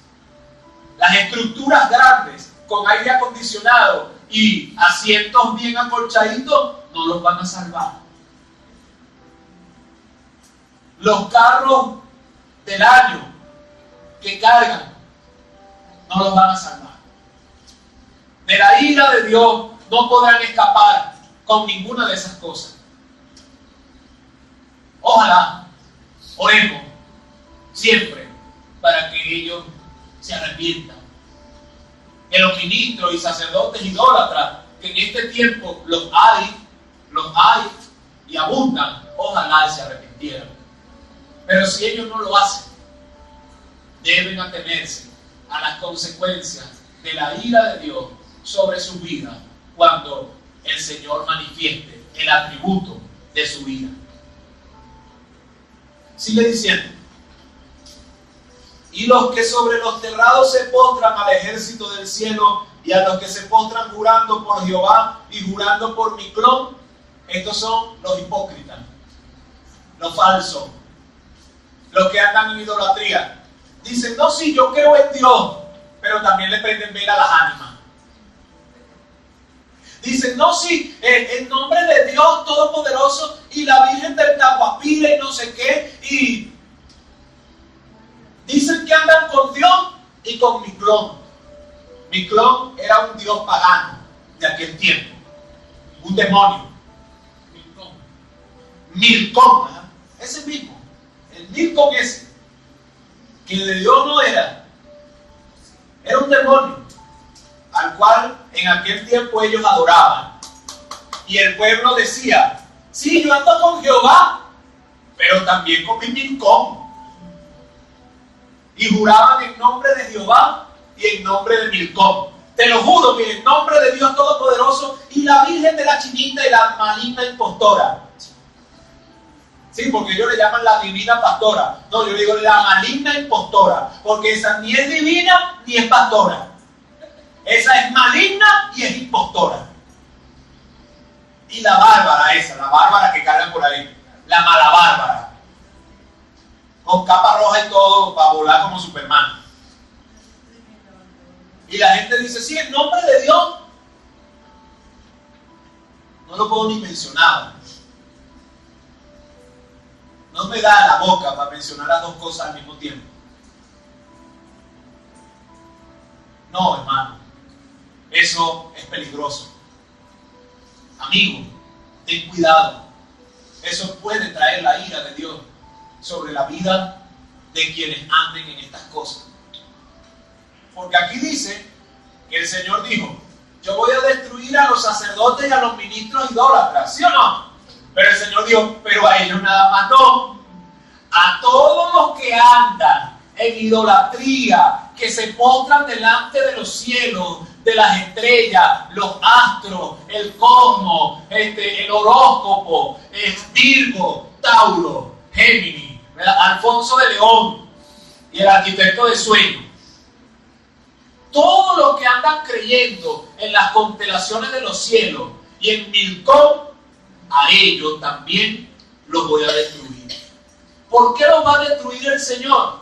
las estructuras grandes con aire acondicionado y asientos bien acolchaditos no los van a salvar. Los carros del año que cargan no los van a salvar. De la ira de Dios no podrán escapar con ninguna de esas cosas. Ojalá oremos siempre para que ellos se arrepientan. Que los ministros y sacerdotes idólatras, que en este tiempo los hay y abundan, ojalá se arrepintieran. Pero si ellos no lo hacen, deben atenerse a las consecuencias de la ira de Dios sobre su vida cuando el Señor manifieste el atributo de su ira. Sigue diciendo: y los que sobre los terrados se postran al ejército del cielo, y a los que se postran jurando por Jehová y jurando por Miclón, estos son los hipócritas, los falsos, los que andan en idolatría. Dicen: no, sí, yo creo en Dios, pero también le prenden vela a las ánimas. Dicen: no, sí, en nombre de Dios Todopoderoso y la Virgen del Tahuapire y no sé qué, y dicen que andan con Dios y con Miclón. Miclón era un dios pagano de aquel tiempo, un demonio. Milcom, ese mismo, el Milcom ese, que de Dios no era un demonio al cual en aquel tiempo ellos adoraban. Y el pueblo decía: sí, yo ando con Jehová, pero también con mi Milcom. Y juraban en nombre de Jehová y en nombre de Milcom. Te lo juro, que en nombre de Dios Todopoderoso y la Virgen de la Chinita y la maligna impostora. Sí, porque ellos le llaman la divina pastora. No, yo le digo la maligna impostora, porque esa ni es divina ni es pastora. Esa es maligna y es impostora. Y la bárbara esa, la bárbara que cargan por ahí, la mala bárbara, con capa roja y todo para volar como Superman. Y la gente dice: sí, en nombre de Dios. No lo puedo ni mencionar. No me da la boca para mencionar las dos cosas al mismo tiempo. No, hermano. Eso es peligroso. Amigo, ten cuidado. Eso puede traer la ira de Dios sobre la vida de quienes anden en estas cosas. Porque aquí dice que el Señor dijo: yo voy a destruir a los sacerdotes y a los ministros idólatras, ¿sí o no? Pero el Señor dijo: pero a ellos nada más no. A todos los que andan en idolatría, que se postran delante de los cielos, de las estrellas, los astros, el cosmos, el horóscopo, Virgo, Tauro, Géminis, ¿verdad? Alfonso de León y el arquitecto de sueños. todos los que andan creyendo en las constelaciones de los cielos y en Milcom, a ellos también los voy a destruir. ¿Por qué los va a destruir el Señor?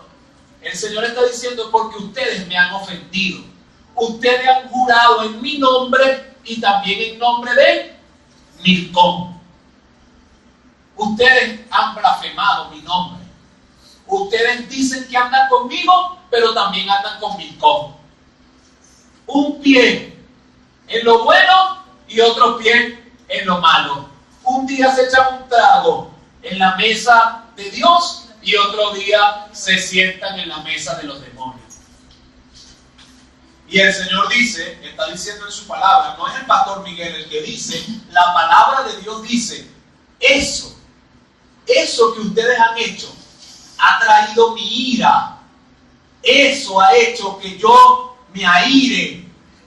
El Señor está diciendo, porque ustedes me han ofendido. Ustedes han jurado en mi nombre y también en nombre de Milcom. Ustedes han blasfemado mi nombre. Ustedes dicen que andan conmigo, pero también andan con Milcom. Un pie en lo bueno y otro pie en lo malo. Un día se echan un trago en la mesa de Dios y otro día se sientan en la mesa de los demonios. Y el Señor dice, está diciendo en su palabra, no es el pastor Miguel el que dice, la palabra de Dios dice, eso que ustedes han hecho ha traído mi ira. Eso ha hecho que yo me aire.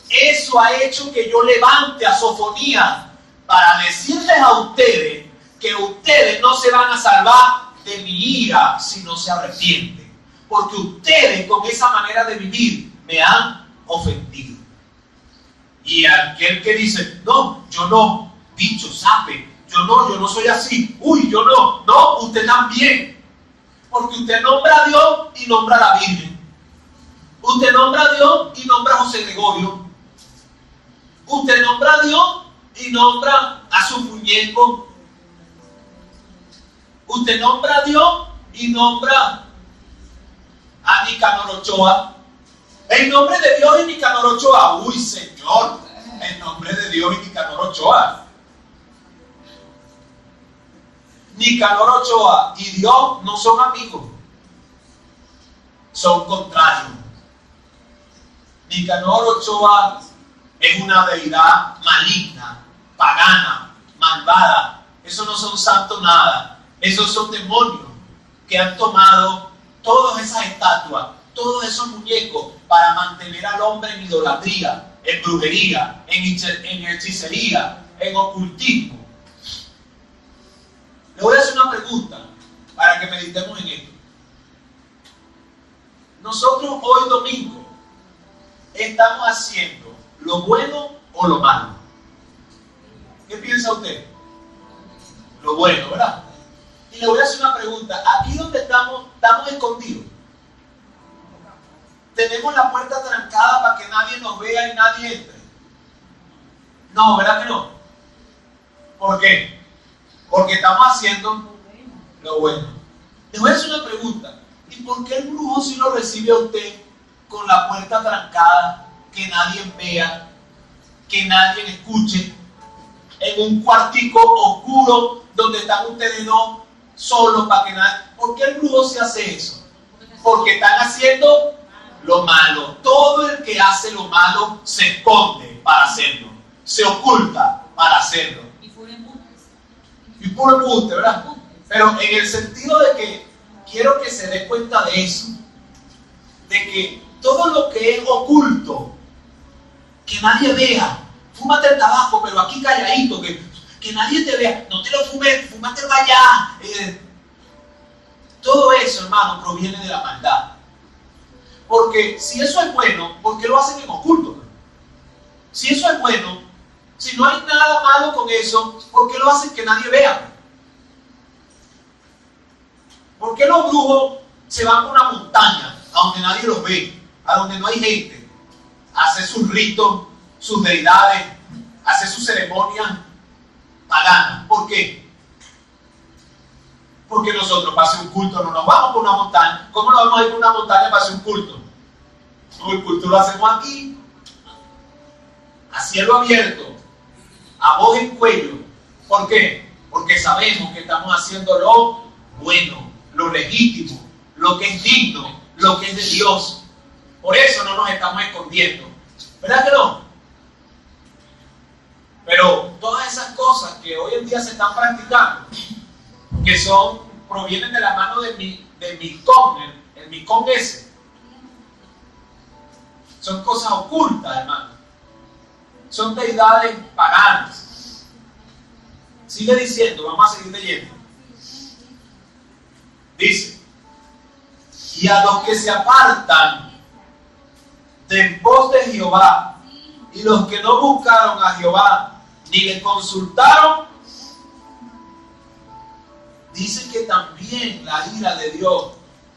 Eso ha hecho que yo levante a Sofonías para decirles a ustedes que ustedes no se van a salvar de mi ira si no se arrepienten. Porque ustedes con esa manera de vivir me han ofendido. Y aquel que dice, no, yo no, bicho, sape, yo no soy así, uy, yo no, usted también. Porque usted nombra a Dios y nombra a la Virgen. Usted nombra a Dios y nombra a José Gregorio. Usted nombra a Dios y nombra a su muñeco. Usted nombra a Dios y nombra a Nicanor Ochoa. En nombre de Dios y Nicanor Ochoa. Uy, Señor, en nombre de Dios y Nicanor Ochoa. Nicanor Ochoa y Dios no son amigos, son contrarios. Nicanor Ochoa es una deidad maligna, pagana, malvada. Esos no son santos nada. Esos son demonios que han tomado todas esas estatuas, todos esos muñecos para mantener al hombre en idolatría, en brujería, en hechicería, en ocultismo. Le voy a hacer una pregunta para que meditemos en esto. Nosotros hoy domingo estamos haciendo lo bueno o lo malo. ¿Qué piensa usted? Lo bueno, ¿verdad? Y le voy a hacer una pregunta. Aquí donde estamos escondidos. ¿Tenemos la puerta trancada para que nadie nos vea y nadie entre? No, ¿verdad que no? ¿Por qué? Porque estamos haciendo lo bueno. Les voy a hacer una pregunta. ¿Y por qué el brujo si lo recibe a usted con la puerta trancada, que nadie vea, que nadie escuche, en un cuartico oscuro donde están ustedes dos solos para que nadie... ¿Por qué el brujo se hace eso? Porque están haciendo lo malo. Todo el que hace lo malo se esconde para hacerlo, se oculta para hacerlo. Y puro embuste, ¿verdad? Pero en el sentido de que quiero que se dé cuenta de eso, de que todo lo que es oculto, que nadie vea, fúmate el tabaco, pero aquí calladito, que nadie te vea, no te lo fumes, fúmatelo allá. Todo eso, hermano, proviene de la maldad. Porque si eso es bueno, ¿por qué lo hacen en oculto? Si eso es bueno, si no hay nada malo con eso, ¿por qué lo hacen que nadie vea? ¿Por qué los brujos se van a una montaña a donde nadie los ve, a donde no hay gente, a hacer sus ritos, sus deidades, a hacer sus ceremonias paganas? ¿Por qué? Porque nosotros para hacer un culto no nos vamos por una montaña. ¿Cómo nos vamos a ir por una montaña para hacer un culto? No, el culto lo hacemos aquí, a cielo abierto, a voz en cuello. ¿Por qué? Porque sabemos que estamos haciendo lo bueno, lo legítimo, lo que es digno, lo que es de Dios. Por eso no nos estamos escondiendo. ¿Verdad que no? Pero todas esas cosas que hoy en día se están practicando, que provienen de la mano de Milcom, el Milcom ese, son cosas ocultas, hermano. Son deidades paganas. Sigue diciendo, vamos a seguir leyendo. Dice, y a los que se apartan de en pos de Jehová, y los que no buscaron a Jehová, ni le consultaron, dice que también la ira de Dios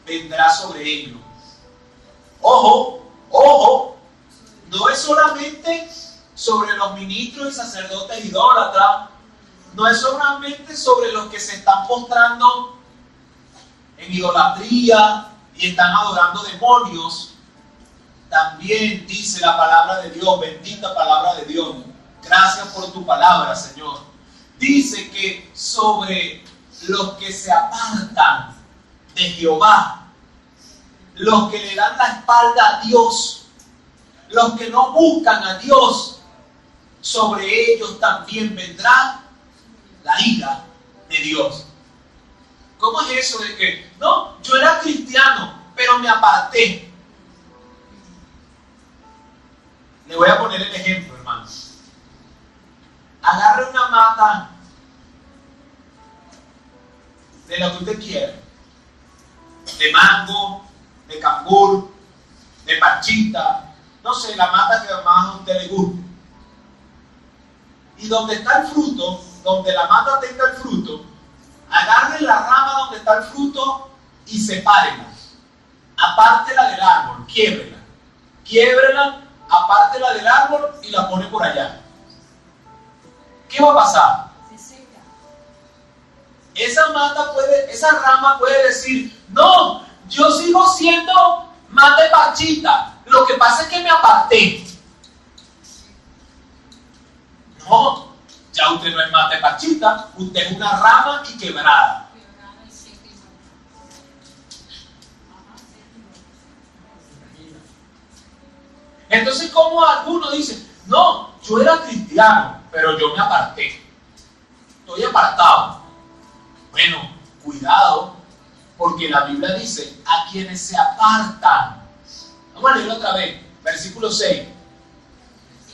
vendrá sobre ellos. Ojo, ojo, no es solamente sobre los ministros y sacerdotes idólatras, no es solamente sobre los que se están postrando en idolatría y están adorando demonios. También dice la palabra de Dios, bendita palabra de Dios, gracias por tu palabra, Señor. Dice que sobre los que se apartan de Jehová, los que le dan la espalda a Dios, los que no buscan a Dios, sobre ellos también vendrá la ira de Dios. ¿Cómo es eso de que, no, yo era cristiano, pero me aparté? Le voy a poner el ejemplo, hermanos. Agarre una mata de lo que usted quiera, de mango, de cambur, de parchita, no sé, la mata que más a usted le guste. Y donde está el fruto, donde la mata tenga el fruto, agarre la rama donde está el fruto y sepárela. Apártela del árbol, quiébrela, apártela del árbol y la pone por allá. ¿Qué va a pasar? Esa rama puede decir, no, yo sigo siendo mate parchita, lo que pasa es que me aparté. No, ya usted no es mate parchita, usted es una rama y quebrada. Entonces, como algunos dicen, no, yo era cristiano, pero yo me aparté, estoy apartado. Bueno, cuidado, porque la Biblia dice, a quienes se apartan. Vamos a leerlo otra vez, versículo 6.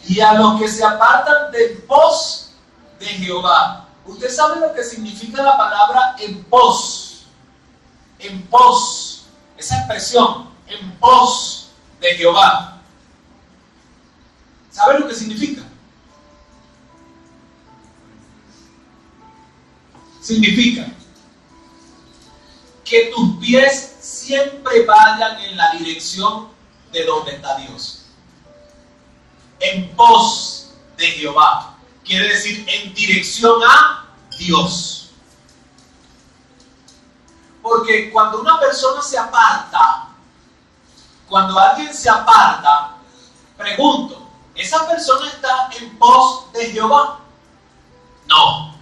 Y a los que se apartan de pos de Jehová. ¿Usted sabe lo que significa la palabra en pos? En pos, esa expresión, en pos de Jehová. ¿Sabe lo que significa? Significa que tus pies siempre vayan en la dirección de donde está Dios. En pos de Jehová quiere decir en dirección a Dios. Porque cuando una persona se aparta, cuando alguien se aparta, pregunto, ¿esa persona está en pos de Jehová? No.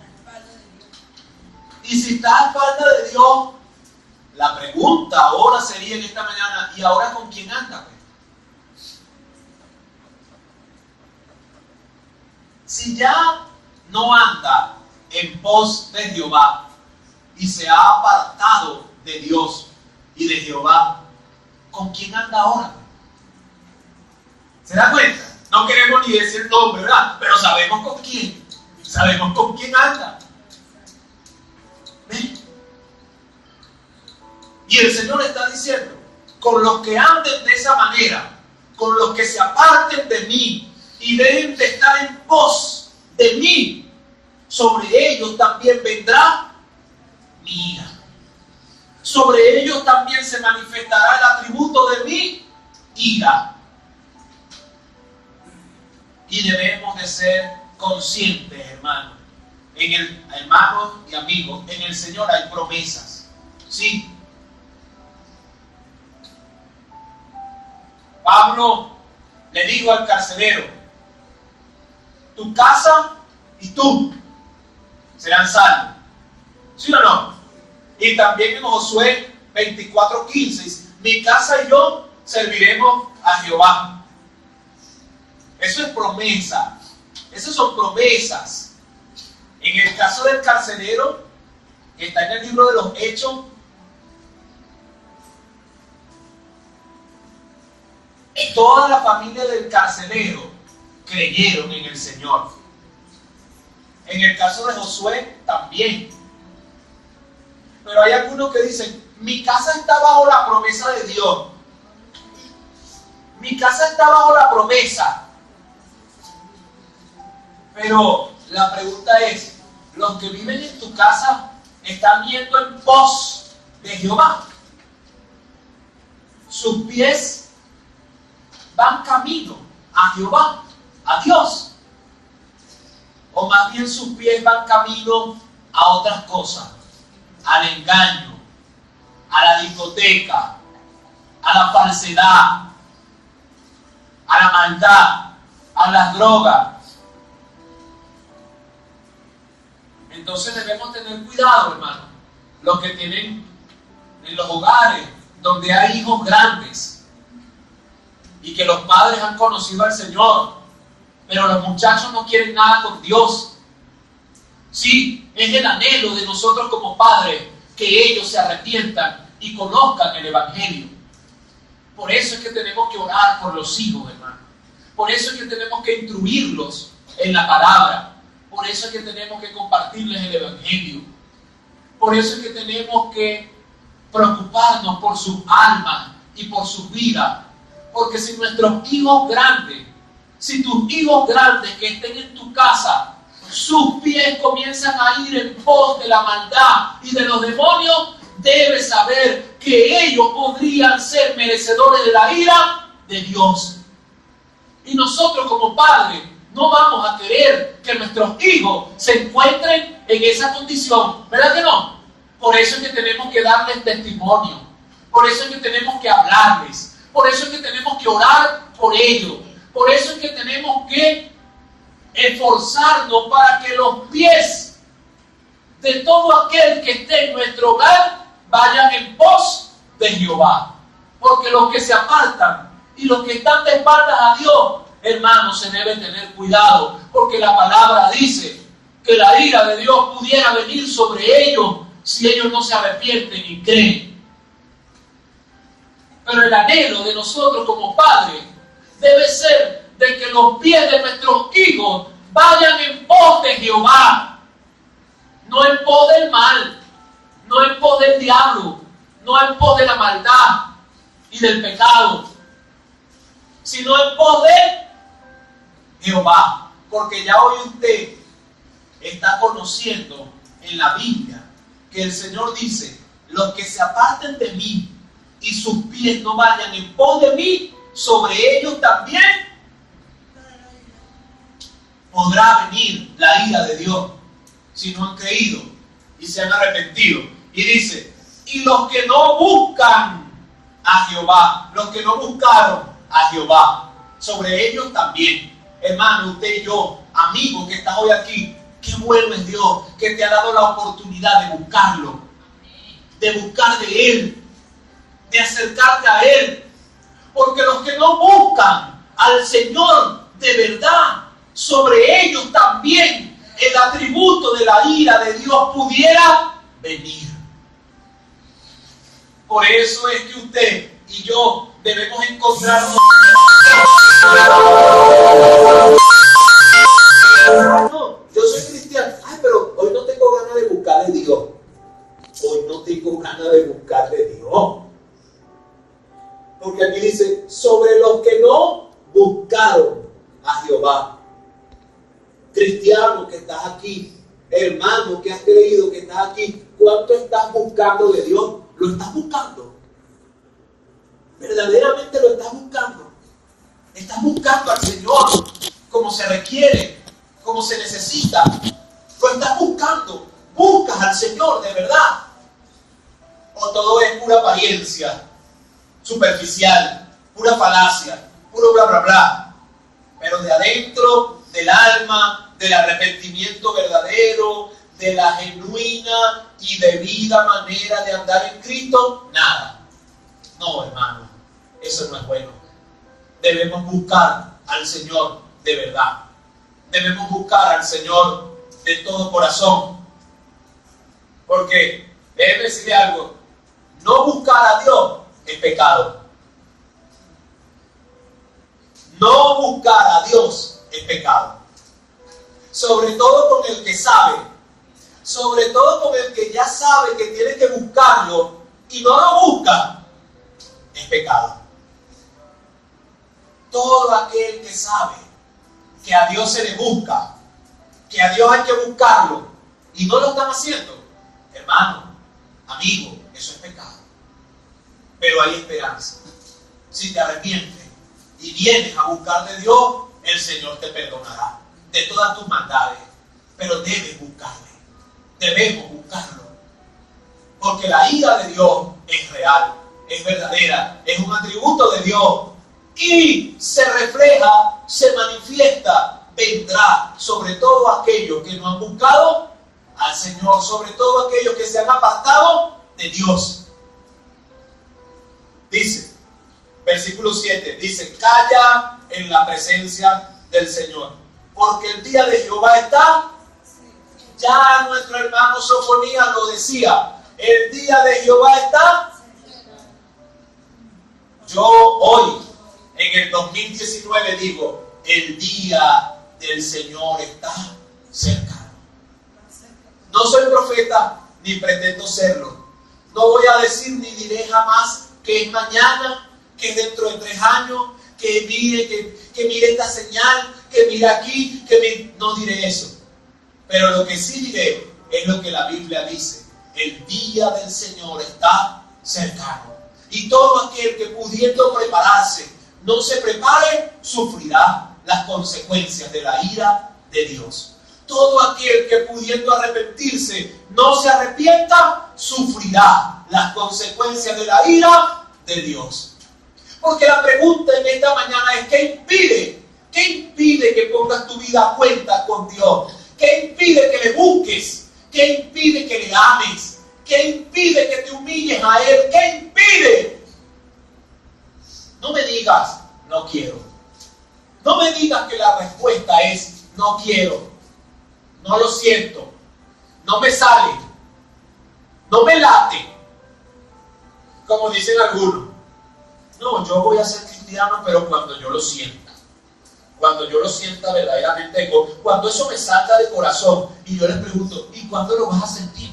Y si está a espalda de Dios, la pregunta ahora sería en esta mañana, ¿y ahora con quién anda? Si ya no anda en pos de Jehová y se ha apartado de Dios y de Jehová, ¿con quién anda ahora? ¿Se da cuenta? No queremos ni decir nombre, ¿verdad? Pero sabemos con quién. Sabemos con quién anda. ¿Ven? Y el Señor está diciendo, con los que anden de esa manera, con los que se aparten de mí y dejen de estar en pos de mí, sobre ellos también vendrá mi ira. Sobre ellos también se manifestará el atributo de mi ira. Y debemos de ser conscientes, hermanos, hermanos y amigos, en el Señor hay promesas. Sí. Pablo le dijo al carcelero, tu casa y tú serán salvos. ¿Sí o no? Y también en Josué 24:15, mi casa y yo serviremos a Jehová. Eso es promesa. Esas son promesas. En el caso del carcelero, que está en el libro de los Hechos, toda la familia del carcelero creyeron en el Señor. En el caso de Josué también. Pero hay algunos que dicen, mi casa está bajo la promesa de Dios. Mi casa está bajo la promesa. Pero la pregunta es, ¿los que viven en tu casa están yendo en pos de Jehová? Sus pies van camino a Jehová, a Dios. O más bien sus pies van camino a otras cosas, al engaño, a la discoteca, a la falsedad, a la maldad, a las drogas. Entonces debemos tener cuidado, hermano, los que tienen en los hogares donde hay hijos grandes y que los padres han conocido al Señor, pero los muchachos no quieren nada con Dios. Sí, es el anhelo de nosotros como padres que ellos se arrepientan y conozcan el Evangelio. Por eso es que tenemos que orar por los hijos, hermano. Por eso es que tenemos que instruirlos en la palabra. Por eso es que tenemos que compartirles el Evangelio. Por eso es que tenemos que preocuparnos por sus almas y por sus vidas. Porque si nuestros hijos grandes, si tus hijos grandes que estén en tu casa, sus pies comienzan a ir en pos de la maldad y de los demonios, debes saber que ellos podrían ser merecedores de la ira de Dios. Y nosotros como padres no vamos a querer que nuestros hijos se encuentren en esa condición, ¿verdad que no? Por eso es que tenemos que darles testimonio, por eso es que tenemos que hablarles, por eso es que tenemos que orar por ellos, por eso es que tenemos que esforzarnos para que los pies de todo aquel que esté en nuestro hogar vayan en pos de Jehová. Porque los que se apartan y los que están de espaldas a Dios, hermanos, se debe tener cuidado, porque la palabra dice que la ira de Dios pudiera venir sobre ellos si ellos no se arrepienten y creen. Pero el anhelo de nosotros como padres debe ser de que los pies de nuestros hijos vayan en pos de Jehová, no en pos del mal, no en pos del diablo, no en pos de la maldad y del pecado, sino en pos de Jehová. Porque ya hoy usted está conociendo en la Biblia que el Señor dice: los que se aparten de mí y sus pies no vayan en pos de mí, sobre ellos también podrá venir la ira de Dios si no han creído y se han arrepentido. Y dice: y los que no buscan a Jehová, los que no buscaron a Jehová, sobre ellos también. Hermano, usted y yo, amigo que estás hoy aquí, qué bueno es Dios que te ha dado la oportunidad de buscarlo, de buscar de Él, de acercarte a Él. Porque los que no buscan al Señor de verdad, sobre ellos también el atributo de la ira de Dios pudiera venir. Por eso es que usted y yo debemos encontrarnos. No, yo soy cristiano. Ay, pero hoy no tengo ganas de buscar de Dios. Hoy no tengo ganas de buscar de Dios. Porque aquí dice: sobre los que no buscaron a Jehová. Cristiano que estás aquí, hermano que has creído que estás aquí, ¿cuánto estás buscando de Dios? ¿Lo estás buscando? ¿Verdaderamente lo estás buscando? ¿Estás buscando al Señor como se requiere, como se necesita? ¿Lo estás buscando? ¿Buscas al Señor de verdad? ¿O todo es pura apariencia, superficial, pura falacia, puro bla bla bla? Pero de adentro del alma, del arrepentimiento verdadero, de la genuina y debida manera de andar en Cristo, nada. No, hermano, eso no es bueno. Debemos buscar al Señor de verdad. Debemos buscar al Señor de todo corazón. Porque, déjeme decirle algo, no buscar a Dios es pecado. No buscar a Dios es pecado. Sobre todo con el que sabe, sobre todo con el que ya sabe que tiene que buscarlo y no lo busca, es pecado. todo aquel que sabe que a Dios se le busca, que a Dios hay que buscarlo, y no lo están haciendo, hermano, amigo, eso es pecado. Pero hay esperanza. Si te arrepientes y vienes a buscar de Dios, el Señor te perdonará de todas tus maldades. Pero debes buscarle, debemos buscarlo. Porque la ira de Dios es real, es verdadera, es un atributo de Dios. Y se refleja, se manifiesta, vendrá sobre todo aquellos que no han buscado al Señor, sobre todo aquellos que se han apartado de Dios. Dice, versículo 7, dice, calla en la presencia del Señor, porque el día de Jehová está. Ya nuestro hermano Sofonías lo decía, el día de Jehová está. Yo hoy, en el 2019, digo, el día del Señor está cercano. No soy profeta, ni pretendo serlo. No voy a decir ni diré jamás que es mañana, que es dentro de 3 años, que mire esta señal, que mire aquí, no diré eso. Pero lo que sí diré es lo que la Biblia dice. El día del Señor está cercano. Y todo aquel que pudiendo prepararse no se prepare, sufrirá las consecuencias de la ira de Dios. Todo aquel que pudiendo arrepentirse no se arrepienta, sufrirá las consecuencias de la ira de Dios. Porque la pregunta en esta mañana es: ¿qué impide? ¿Qué impide que pongas tu vida a cuenta con Dios? ¿Qué impide que le busques? ¿Qué impide que le ames? ¿Qué impide que te humilles a Él? ¿Qué impide? No me digas, no quiero. No me digas que la respuesta es, no quiero, no lo siento, no me sale, no me late. Como dicen algunos, no, yo voy a ser cristiano, pero cuando yo lo sienta. Cuando yo lo sienta verdaderamente, cuando eso me salga del corazón. Y yo les pregunto, ¿y cuándo lo vas a sentir?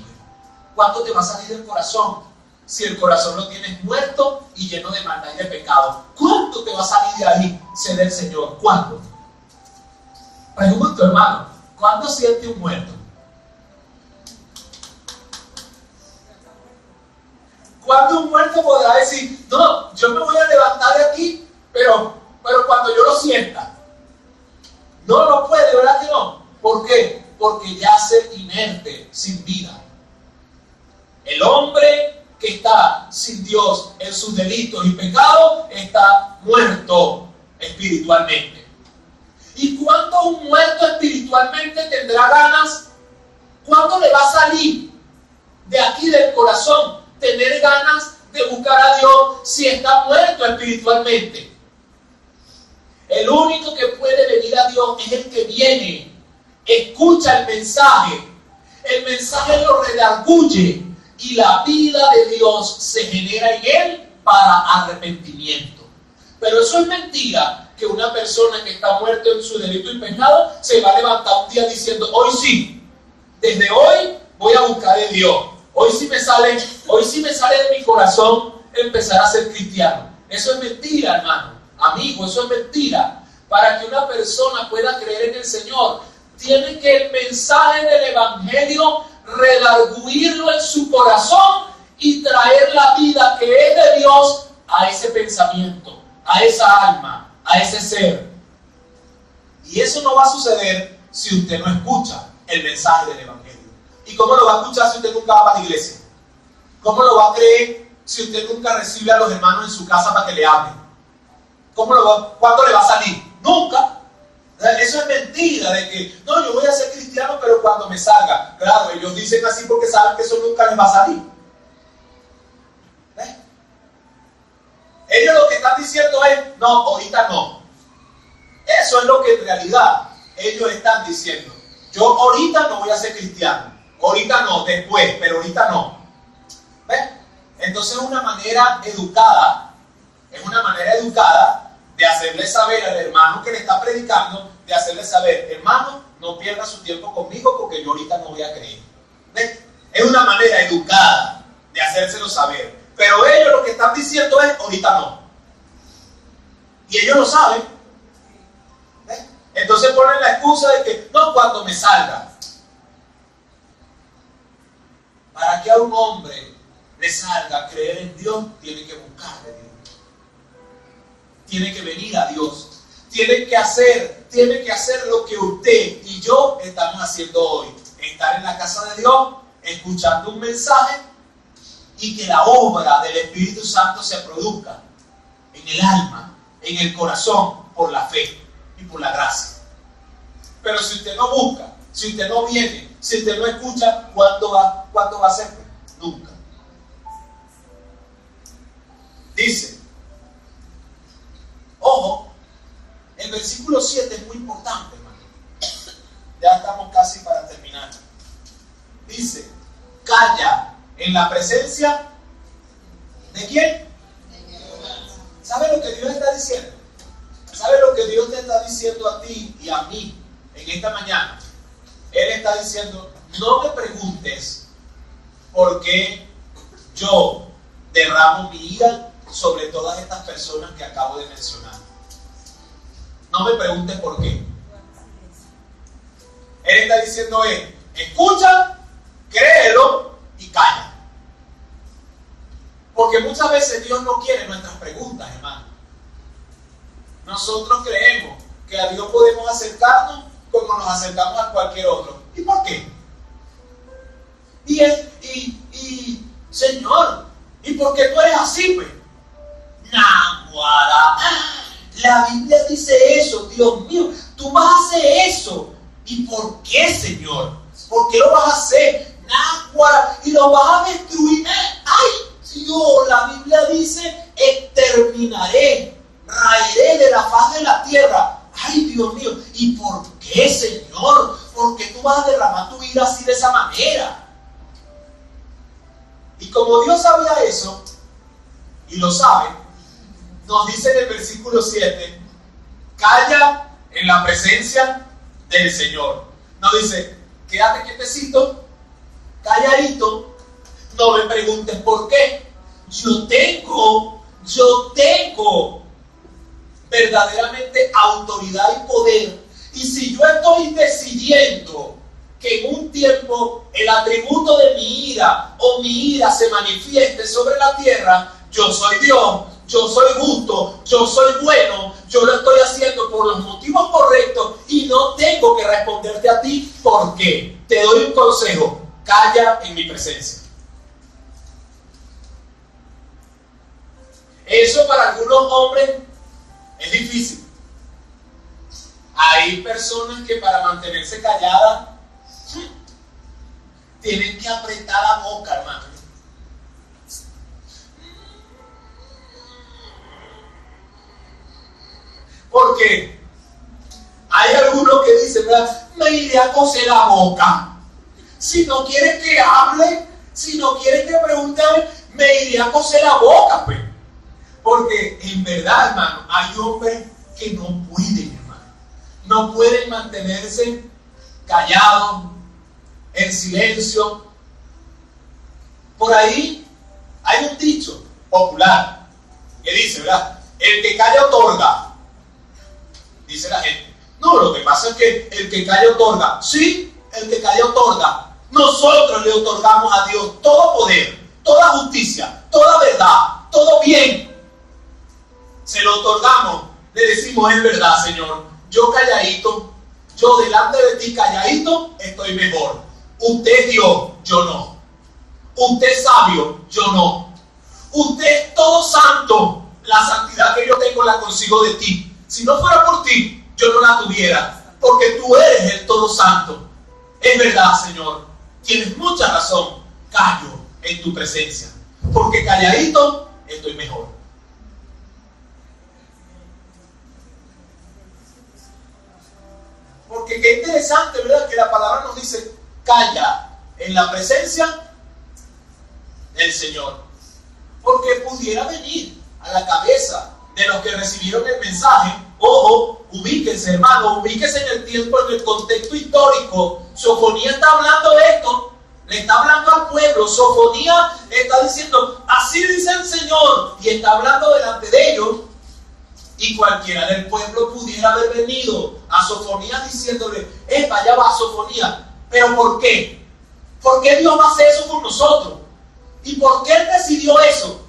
¿Cuándo te va a salir del corazón? Si el corazón lo tienes muerto y lleno de maldad y de pecado, ¿cuándo te va a salir de ahí ser del Señor? ¿Cuándo? Pregunto, hermano, ¿cuándo siente un muerto? ¿Cuándo un muerto podrá decir, no, yo me voy a levantar de aquí, pero cuando yo lo sienta? No lo puede, ¿verdad que no? ¿Por qué? Porque yace inerte, sin vida. El hombre que está sin Dios en sus delitos y pecados está muerto espiritualmente. ¿Y cuándo un muerto espiritualmente tendrá ganas? ¿Cuándo le va a salir de aquí del corazón tener ganas de buscar a Dios si está muerto espiritualmente? El único que puede venir a Dios es el que viene, escucha el mensaje lo redarguye y la vida de Dios se genera en él para arrepentimiento. Pero eso es mentira, que una persona que está muerta en su delito y pecado se va a levantar un día diciendo, hoy sí, desde hoy voy a buscar a Dios. Hoy sí me sale de mi corazón empezar a ser cristiano. Eso es mentira, hermano. Amigo, eso es mentira. Para que una persona pueda creer en el Señor, tiene que el mensaje del Evangelio redarguirlo en su corazón y traer la vida que es de Dios a ese pensamiento, a esa alma, a ese ser. Y eso no va a suceder si usted no escucha el mensaje del Evangelio. ¿Y cómo lo va a escuchar si usted nunca va a la iglesia? ¿Cómo lo va a creer si usted nunca recibe a los hermanos en su casa para que le hablen? ¿Cuándo le va a salir? Nunca. Eso es mentira de que, no, yo voy a ser cristiano, pero cuando me salga. Claro, ellos dicen así porque saben que eso nunca les va a salir. ¿Ves? Ellos lo que están diciendo es, no, ahorita no. Eso es lo que en realidad ellos están diciendo. Yo ahorita no voy a ser cristiano. Ahorita no, después, pero ahorita no. ¿Ves? Entonces es una manera educada de hacerle saber al hermano que le está predicando, de hacerle saber, hermano, no pierda su tiempo conmigo porque yo ahorita no voy a creer. ¿Ves? Es una manera educada de hacérselo saber. Pero ellos lo que están diciendo es, ahorita no. Y ellos lo saben. ¿Ves? Entonces ponen la excusa de que no, cuando me salga. Para que a un hombre le salga creer en Dios, tiene que buscar de Dios. Tiene que venir a Dios. Tiene que hacer lo que usted y yo estamos haciendo hoy. Estar en la casa de Dios, escuchando un mensaje y que la obra del Espíritu Santo se produzca en el alma, en el corazón, por la fe y por la gracia. Pero si usted no busca, si usted no viene, si usted no escucha, ¿cuándo va a ser? Nunca. Dice, ojo, el versículo 7 es muy importante, hermano. Ya estamos casi para terminar. Dice, calla en la presencia ¿de quién? ¿Sabe lo que Dios está diciendo? ¿Sabe lo que Dios te está diciendo a ti y a mí en esta mañana? Él está diciendo, no me preguntes por qué yo derramo mi ira sobre todas estas personas que acabo de mencionar. No me preguntes por qué. Él está diciendo, escucha, créelo y calla. Porque muchas veces Dios no quiere nuestras preguntas, hermano. Nosotros creemos que a Dios podemos acercarnos como nos acercamos a cualquier otro. ¿Y por qué? Señor, ¿y por qué tú eres así, pues? Naguará. La Biblia dice eso, Dios mío, tú vas a hacer eso. ¿Y por qué, Señor? ¿Por qué lo vas a hacer? Naguará. Y lo vas a destruir. ¡Ay! Dios, la Biblia dice, exterminaré, raeré de la faz de la tierra. Ay, Dios mío, ¿y por qué, Señor? ¿Por qué tú vas a derramar tu ira así de esa manera? Y como Dios sabía eso, y lo sabe, nos dice en el versículo 7, calla en la presencia del Señor. Nos dice, quédate quietecito, calladito, no me preguntes por qué. Yo tengo verdaderamente autoridad y poder. Y si yo estoy decidiendo que en un tiempo el atributo de mi ira o mi ira se manifieste sobre la tierra, yo soy Dios, yo soy justo, yo soy bueno, yo lo estoy haciendo por los motivos correctos y no tengo que responderte a ti por qué. Te doy un consejo, calla en mi presencia. Eso para algunos hombres es difícil. Hay personas que para mantenerse calladas tienen que apretar la boca, hermano. Porque hay algunos que dicen, ¿verdad? Me iré a coser la boca. Si no quieres que hable, si no quieres que pregunte, me iré a coser la boca, pues. Porque en verdad, hermano, hay hombres que no pueden, hermano. No pueden mantenerse callados, en silencio. Por ahí hay un dicho popular que dice, ¿verdad? El que calla otorga. Dice la gente. No, lo que pasa es que el que calla otorga. Sí, el que calla otorga. Nosotros le otorgamos a Dios todo poder, toda justicia, toda verdad, todo bien. Se lo otorgamos, le decimos, es verdad, Señor, yo calladito, yo delante de ti calladito, estoy mejor. Usted es Dios, yo no. Usted es sabio, yo no. Usted es todo santo, la santidad que yo tengo la consigo de ti. Si no fuera por ti, yo no la tuviera, porque tú eres el todo santo. Es verdad, Señor, tienes mucha razón, callo en tu presencia, porque calladito estoy mejor. Porque qué interesante, ¿verdad? Que la palabra nos dice, calla en la presencia del Señor. Porque pudiera venir a la cabeza de los que recibieron el mensaje, ojo, ubíquense, hermano, ubíquense en el tiempo, en el contexto histórico. Sofonía está hablando de esto, le está hablando al pueblo. Sofonía está diciendo, así dice el Señor, y está hablando delante de ellos. Y cualquiera del pueblo pudiera haber venido a Sofonías diciéndole, ya va Sofonías. ¿Pero por qué? ¿Por qué Dios va a hacer eso con nosotros? ¿Y por qué Él decidió eso?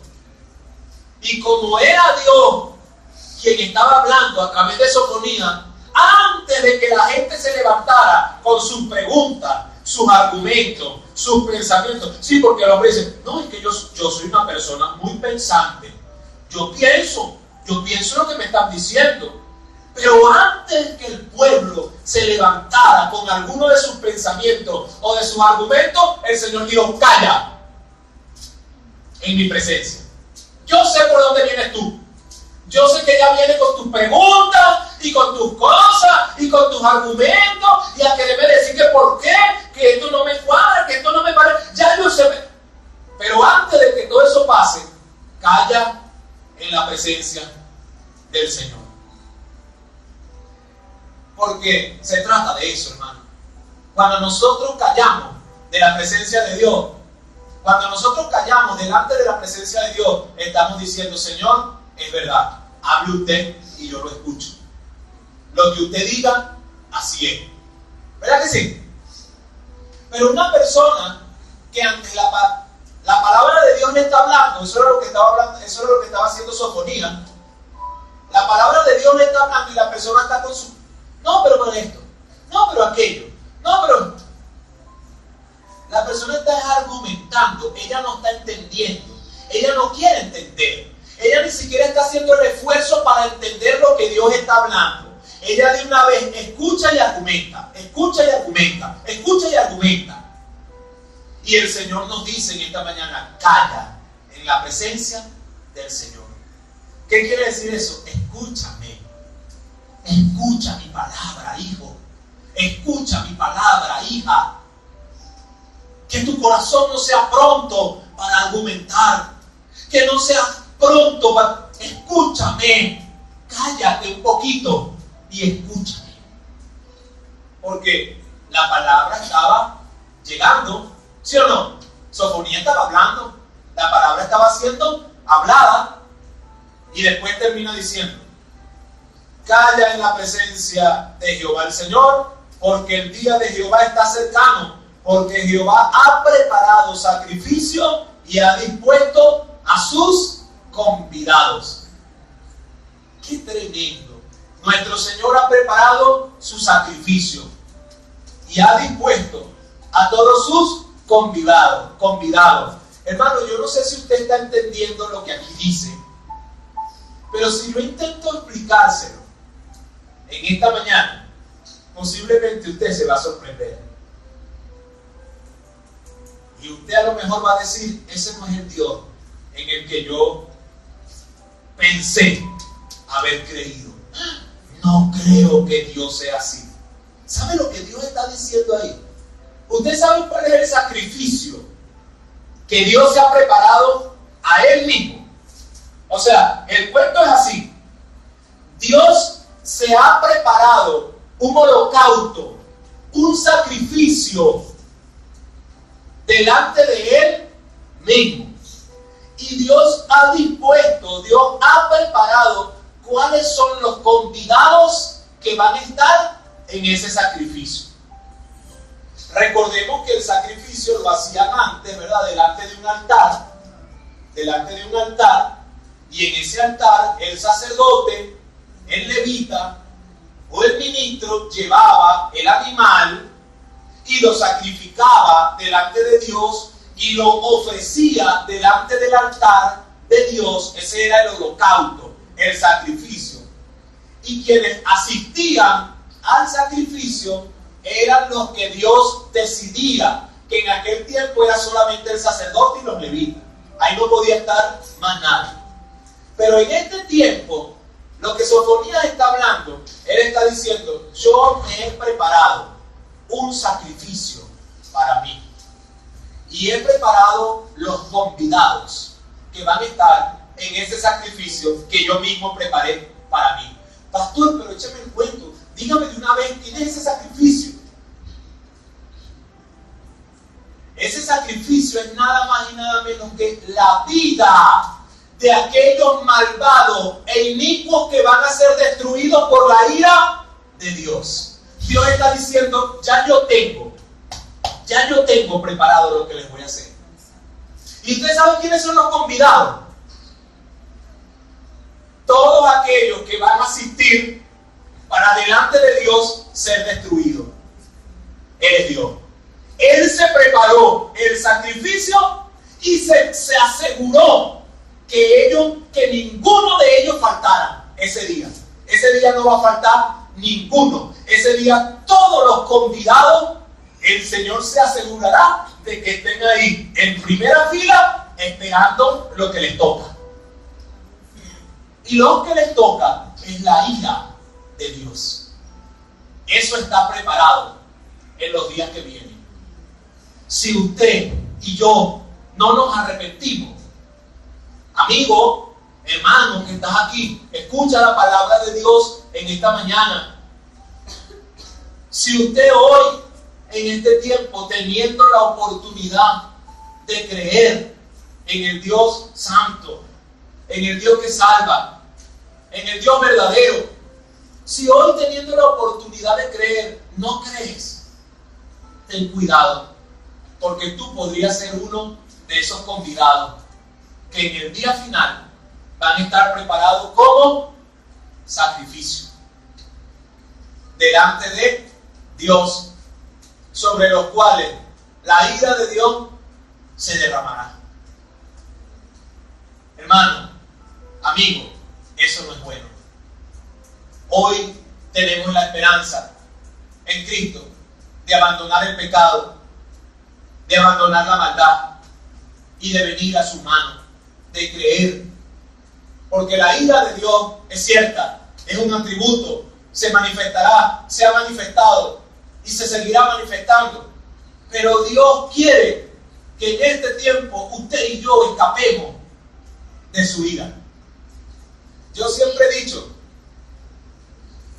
Y como era Dios quien estaba hablando a través de Sofonías, antes de que la gente se levantara con sus preguntas, sus argumentos, sus pensamientos. Sí, porque el hombre dice, no, es que yo soy una persona muy pensante. Yo pienso lo que me están diciendo. Pero antes que el pueblo se levantara con alguno de sus pensamientos o de sus argumentos, el Señor dijo, calla en mi presencia. Yo sé por dónde vienes tú. Yo sé que ya vienes con tus preguntas y con tus cosas y con tus argumentos y a quererme decir que por qué, que esto no me cuadra, que esto no me parece. Ya yo sé. Pero antes de que todo eso pase, calla en la presencia del Señor. Porque se trata de eso, hermano. Cuando nosotros callamos de la presencia de Dios, cuando nosotros callamos delante de la presencia de Dios, estamos diciendo, Señor, es verdad, hable usted y yo lo escucho. Lo que usted diga, así es. ¿Verdad que sí? Pero una persona que ante la palabra de Dios le está hablando, eso era lo que estaba haciendo Sofonías. La palabra de Dios le está hablando y la persona está con su, no, pero con esto, no, pero aquello, no, pero la persona está argumentando, ella no está entendiendo, ella no quiere entender, ella ni siquiera está haciendo el esfuerzo para entender lo que Dios está hablando. Ella de una vez escucha y argumenta, escucha y argumenta, escucha y argumenta. Y el Señor nos dice en esta mañana, calla en la presencia del Señor. ¿Qué quiere decir eso? Escúchame, escucha mi palabra, hijo, escucha mi palabra, hija. Que tu corazón no sea pronto para argumentar, que no sea pronto para, escúchame, cállate un poquito y escúchame. Porque la palabra estaba llegando, ¿sí o no? Sofonía estaba hablando, la palabra estaba siendo hablada y después termina diciendo, calla en la presencia de Jehová el Señor, porque el día de Jehová está cercano, porque Jehová ha preparado sacrificio y ha dispuesto a sus convidados. ¡Qué tremendo! Nuestro Señor ha preparado su sacrificio y ha dispuesto a todos sus convidados. Hermano, yo no sé si usted está entendiendo lo que aquí dice, pero si yo intento explicárselo en esta mañana, posiblemente usted se va a sorprender. Y usted a lo mejor va a decir, ese no es el Dios en el que yo pensé haber creído. No creo que Dios sea así. ¿Sabe lo que Dios está diciendo ahí? ¿Usted sabe cuál es el sacrificio que Dios se ha preparado a Él mismo? O sea, el cuento es así. Dios se ha preparado un holocausto, un sacrificio delante de Él mismo. Y Dios ha dispuesto, Dios ha preparado cuáles son los convidados que van a estar en ese sacrificio. Recordemos que el sacrificio lo hacían antes, ¿verdad? Delante de un altar, y en ese altar el sacerdote, el levita o el ministro llevaba el animal y lo sacrificaba delante de Dios y lo ofrecía delante del altar de Dios. Ese era el holocausto, el sacrificio. Y quienes asistían al sacrificio eran los que Dios decidía, que en aquel tiempo era solamente el sacerdote y los levitas. Ahí no podía estar más nadie. Pero en este tiempo, lo que Sofonías está hablando, él está diciendo, yo me he preparado un sacrificio para mí. Y he preparado los convidados que van a estar en ese sacrificio que yo mismo preparé para mí. Pastor, pero échame el cuento. Dígame de una vez, ¿quién es ese sacrificio? Ese sacrificio es nada más y nada menos que la vida de aquellos malvados e inicuos que van a ser destruidos por la ira de Dios. Dios está diciendo, ya yo tengo preparado lo que les voy a hacer. ¿Y ustedes saben quiénes son los convidados? Todos aquellos que van a asistir para delante de Dios ser destruidos. Él es Dios. Él se preparó el sacrificio y se aseguró que ninguno de ellos faltara ese día. Ese día no va a faltar ninguno. Ese día todos los convidados, el Señor se asegurará de que estén ahí en primera fila esperando lo que les toca. Y lo que les toca es la ira de Dios. Eso está preparado en los días que vienen. Si usted y yo no nos arrepentimos, amigo, hermano que estás aquí, escucha la palabra de Dios en esta mañana. Si usted hoy, en este tiempo, teniendo la oportunidad de creer en el Dios santo, en el Dios que salva, en el Dios verdadero, si hoy teniendo la oportunidad de creer, no crees, ten cuidado, porque tú podrías ser uno de esos convidados que en el día final van a estar preparados como sacrificio delante de Dios, sobre los cuales la ira de Dios se derramará. Hermano, amigo, eso no es bueno. Hoy tenemos la esperanza en Cristo de abandonar el pecado, de abandonar la maldad y de venir a su mano, de creer. Porque la ira de Dios es cierta, es un atributo, se manifestará, se ha manifestado y se seguirá manifestando. Pero Dios quiere que en este tiempo usted y yo escapemos de su ira. Yo siempre he dicho,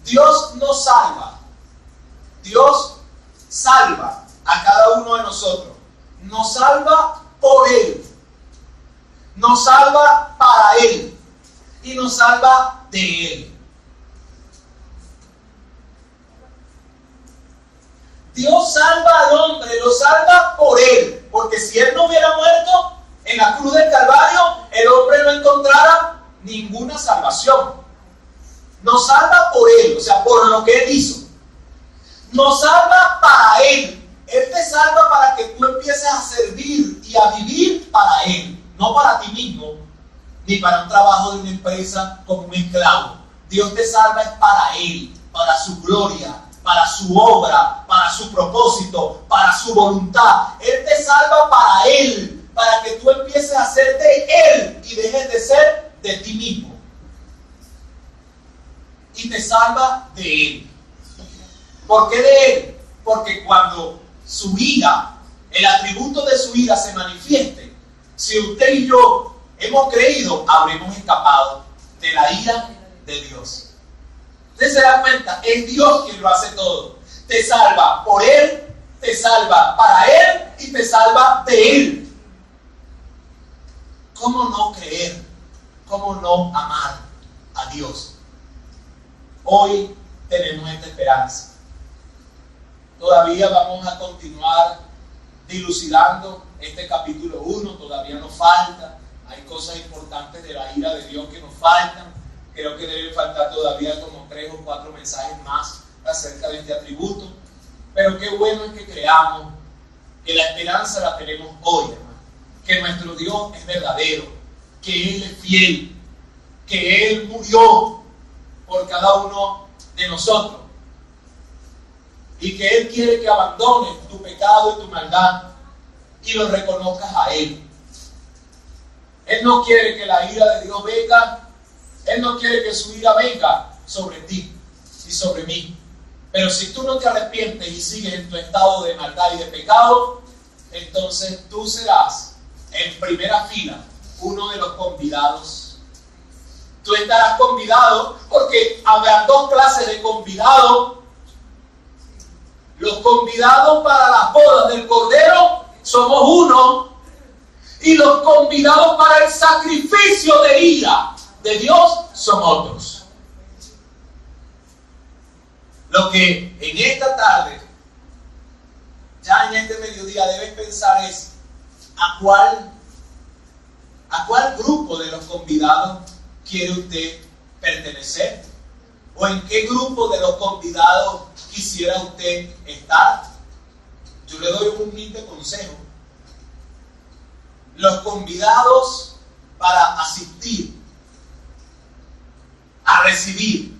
Dios no salva, Dios salva a cada uno de nosotros. Nos salva por Él, nos salva para Él y nos salva de Él. Dios salva al hombre, lo salva por Él, porque si Él no hubiera muerto en la cruz del Calvario, el hombre no encontrara ninguna salvación. Nos salva por Él, o sea, por lo que Él hizo. Nos salva para Él. Él te salva para que tú empieces a servir y a vivir para Él, no para ti mismo, ni para un trabajo de una empresa como un esclavo. Dios te salva es para Él, para su gloria, para su obra, para su propósito, para su voluntad. Él te salva para Él, para que tú empieces a ser de Él y dejes de ser de ti mismo. Y te salva de Él. ¿Por qué de Él? Porque cuando su ira, el atributo de su ira se manifieste, si usted y yo hemos creído, habremos escapado de la ira de Dios. Usted se da cuenta, es Dios quien lo hace todo. Te salva por Él, te salva para Él y te salva de Él. ¿Cómo no creer? ¿Cómo no amar a Dios? Hoy tenemos esta esperanza. Todavía vamos a continuar dilucidando este capítulo 1, todavía nos falta. Hay cosas importantes de la ira de Dios que nos faltan. Creo que deben faltar todavía como 3 o 4 mensajes más acerca de este atributo. Pero qué bueno es que creamos que la esperanza la tenemos hoy, hermano. Que nuestro Dios es verdadero, que Él es fiel, que Él murió por cada uno de nosotros. Y que Él quiere que abandones tu pecado y tu maldad y lo reconozcas a Él. Él no quiere que la ira de Dios venga, Él no quiere que su ira venga sobre ti y sobre mí. Pero si tú no te arrepientes y sigues en tu estado de maldad y de pecado, entonces tú serás en primera fila uno de los convidados. Tú estarás convidado porque habrá 2 clases de convidados. Los convidados para las bodas del Cordero somos uno, Y los convidados para el sacrificio de ira de Dios son otros. Lo que en esta tarde, ya en este mediodía, debes pensar es ¿a cuál grupo de los convidados quiere usted pertenecer? ¿O en qué grupo de los convidados quisiera usted estar? Yo le doy un humilde consejo. Los convidados para asistir a recibir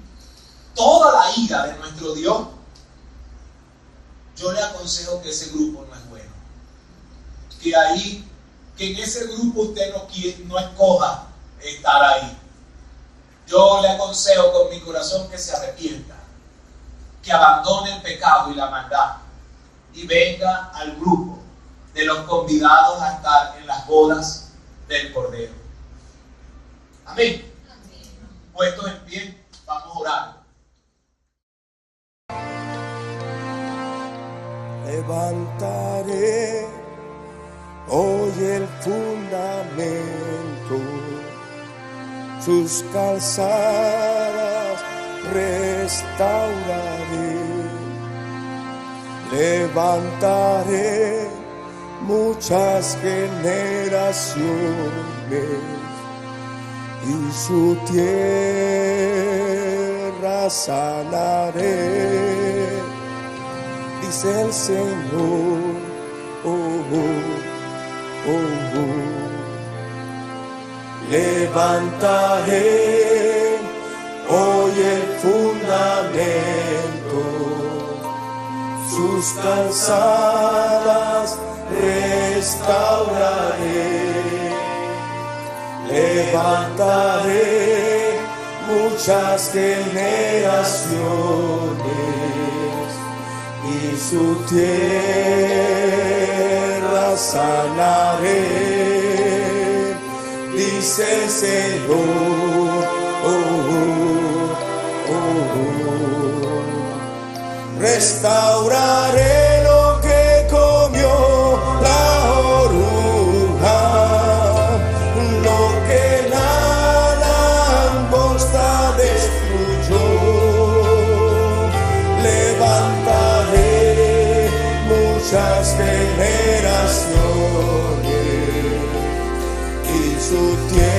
toda la ira de nuestro Dios, yo le aconsejo que ese grupo no es bueno. Que en ese grupo usted no escoja estar ahí. Yo le aconsejo con mi corazón que se arrepienta, que abandone el pecado y la maldad y venga al grupo de los convidados a estar en las bodas del Cordero. Amén. Puestos en pie, vamos a orar. Levantaré hoy el fundamento, sus calzadas restauraré. Levantaré muchas generaciones y su tierra sanaré, dice el Señor. Levantaré hoy el fundamento, sus calzadas restauraré. Levantaré muchas generaciones y su tierra sanaré, dice el Señor. Restauraré lo que comió la oruga, lo que la langosta destruyó. Levantaré muchas generaciones y su tierra